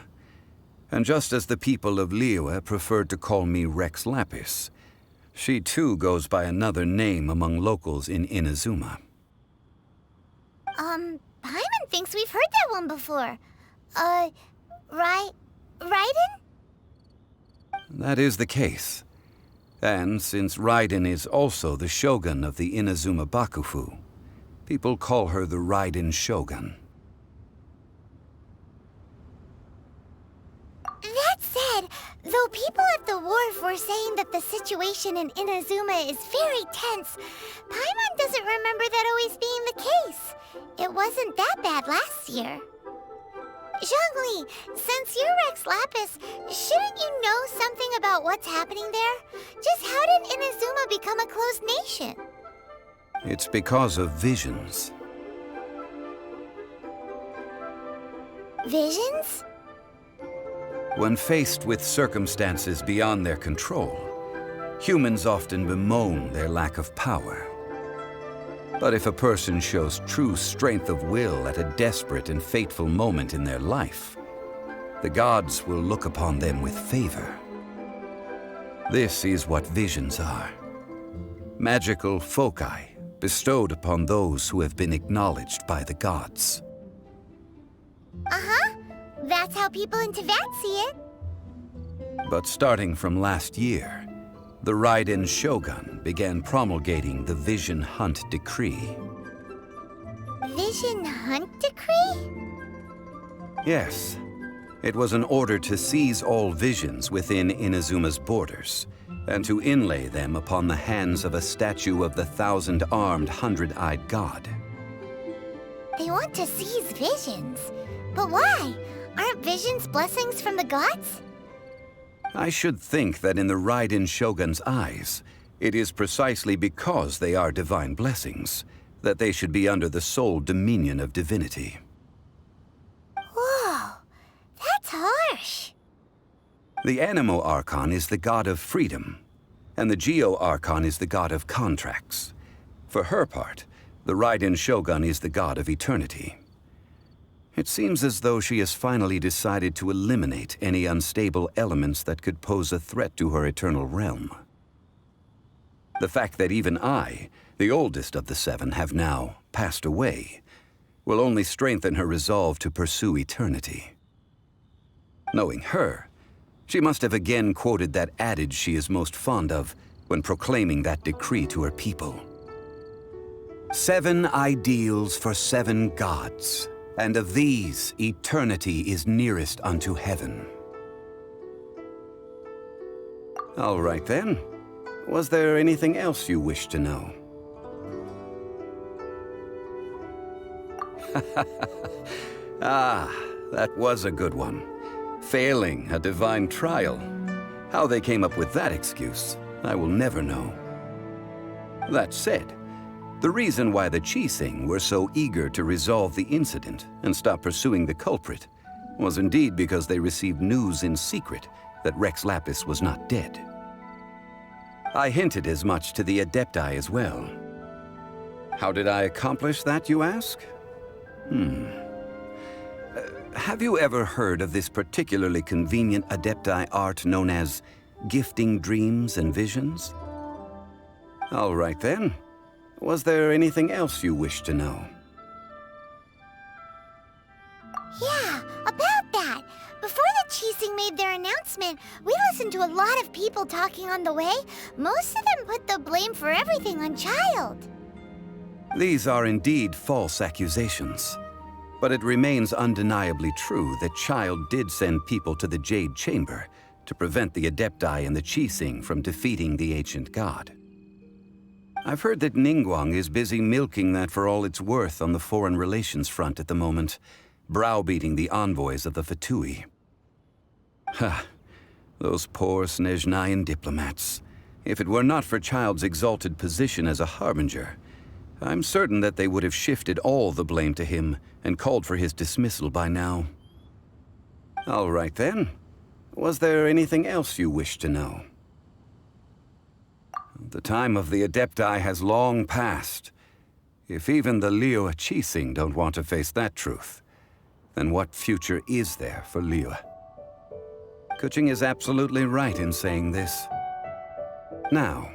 And just as the people of Liyue preferred to call me Rex Lapis, she too goes by another name among locals in Inazuma. Paimon thinks we've heard that one before. Raiden? That is the case. And since Raiden is also the Shogun of the Inazuma Bakufu, people call her the Raiden Shogun. That said, though people at the wharf were saying that the situation in Inazuma is very tense, Paimon doesn't remember that always being the case. It wasn't that bad last year. Zhongli, since you're Rex Lapis, shouldn't you know something about what's happening there? Just how did Inazuma become a closed nation? It's because of visions. Visions? When faced with circumstances beyond their control, humans often bemoan their lack of power. But if a person shows true strength of will at a desperate and fateful moment in their life, the gods will look upon them with favor. This is what visions are. Magical foci bestowed upon those who have been acknowledged by the gods. Uh-huh. That's how people in Teyvat see it. But starting from last year, the Raiden Shogun began promulgating the Vision Hunt Decree. Vision Hunt Decree? Yes. It was an order to seize all visions within Inazuma's borders, and to inlay them upon the hands of a statue of the 1,000-armed, 100-eyed god. They want to seize visions. But why? Aren't visions blessings from the gods? I should think that in the Raiden Shogun's eyes, it is precisely because they are divine blessings that they should be under the sole dominion of divinity. Whoa, that's harsh. The Animo Archon is the god of freedom, and the Geo Archon is the god of contracts. For her part, the Raiden Shogun is the god of eternity. It seems as though she has finally decided to eliminate any unstable elements that could pose a threat to her eternal realm. The fact that even I, the oldest of the seven, have now passed away, will only strengthen her resolve to pursue eternity. Knowing her, She must have again quoted that adage she is most fond of when proclaiming that decree to her people. 7 ideals for 7 gods, and of these, eternity is nearest unto heaven. All right then. Was there anything else you wish to know? Ah, that was a good one. Failing a divine trial. How they came up with that excuse, I will never know. That said, the reason why the Qixing were so eager to resolve the incident and stop pursuing the culprit was indeed because they received news in secret that Rex Lapis was not dead. I hinted as much to the Adepti as well. How did I accomplish that, you ask? Have you ever heard of this particularly convenient Adepti art known as gifting dreams and visions? All right then. Was there anything else you wish to know? Yeah, about that. Before the Qixing made their announcement, we listened to a lot of people talking on the way. Most of them put the blame for everything on Child. These are indeed false accusations. But it remains undeniably true that Child did send people to the Jade Chamber to prevent the Adepti and the Qixing from defeating the ancient god. I've heard that Ningguang is busy milking that for all it's worth on the foreign relations front at the moment, browbeating the envoys of the Fatui. Ha! Those poor Snezhnayan diplomats. If it were not for Child's exalted position as a harbinger, I'm certain that they would have shifted all the blame to him and called for his dismissal by now. All right then. Was there anything else you wish to know? The time of the Adepti has long passed. If even the Liyue Qixing don't want to face that truth, then what future is there for Liyue? Kuching is absolutely right in saying this. Now,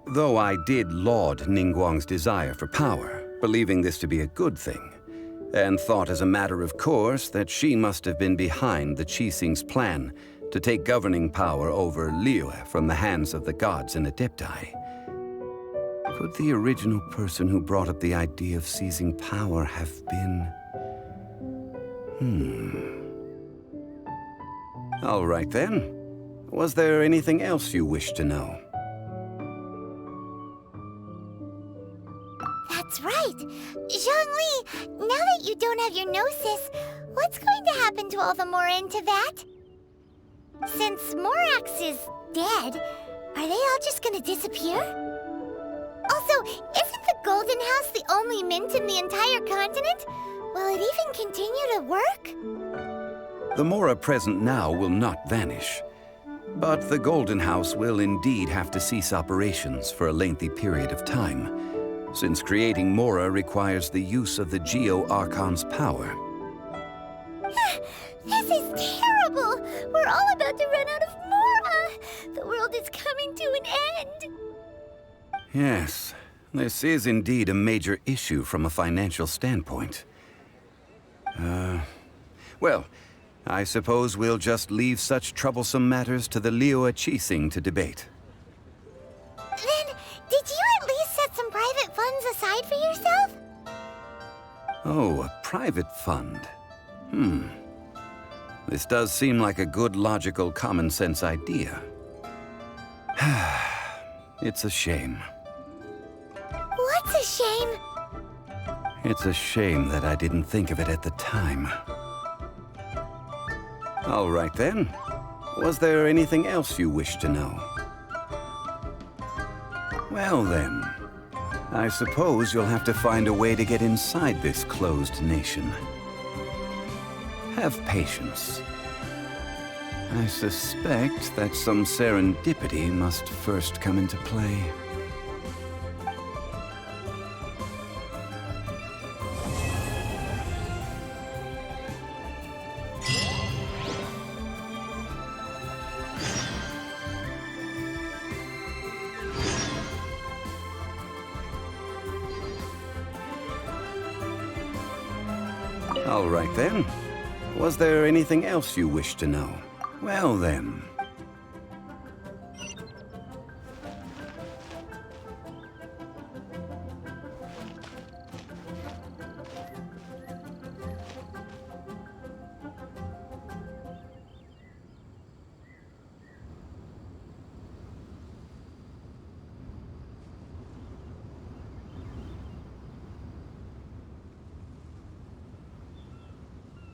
though I did laud Ningguang's desire for power, believing this to be a good thing, and thought as a matter of course that she must have been behind the Qixing's plan to take governing power over Liyue from the hands of the gods and Adepti. Could the original person who brought up the idea of seizing power have been... All right then. Was there anything else you wish to know? That's right. Zhongli, now that you don't have your gnosis, what's going to happen to all the Mora in Teyvat? Since Morax is dead, are they all just gonna disappear? Also, isn't the Golden House the only mint in the entire continent? Will it even continue to work? The Mora present now will not vanish. But the Golden House will indeed have to cease operations for a lengthy period of time, since creating Mora requires the use of the Geo-Archon's power. This is terrible! We're all about to run out of Mora! The world is coming to an end! Yes, this is indeed a major issue from a financial standpoint. Well, I suppose we'll just leave such troublesome matters to the Liyue Qixing to debate. Then, did you at least set some private funds aside for yourself? Oh, a private fund. This does seem like a good, logical, common-sense idea. It's a shame. What's a shame? It's a shame that I didn't think of it at the time. All right then. Was there anything else you wish to know? Well then, I suppose you'll have to find a way to get inside this closed nation. Have patience. I suspect that some serendipity must first come into play. All right then. Was there anything else you wish to know? Well then,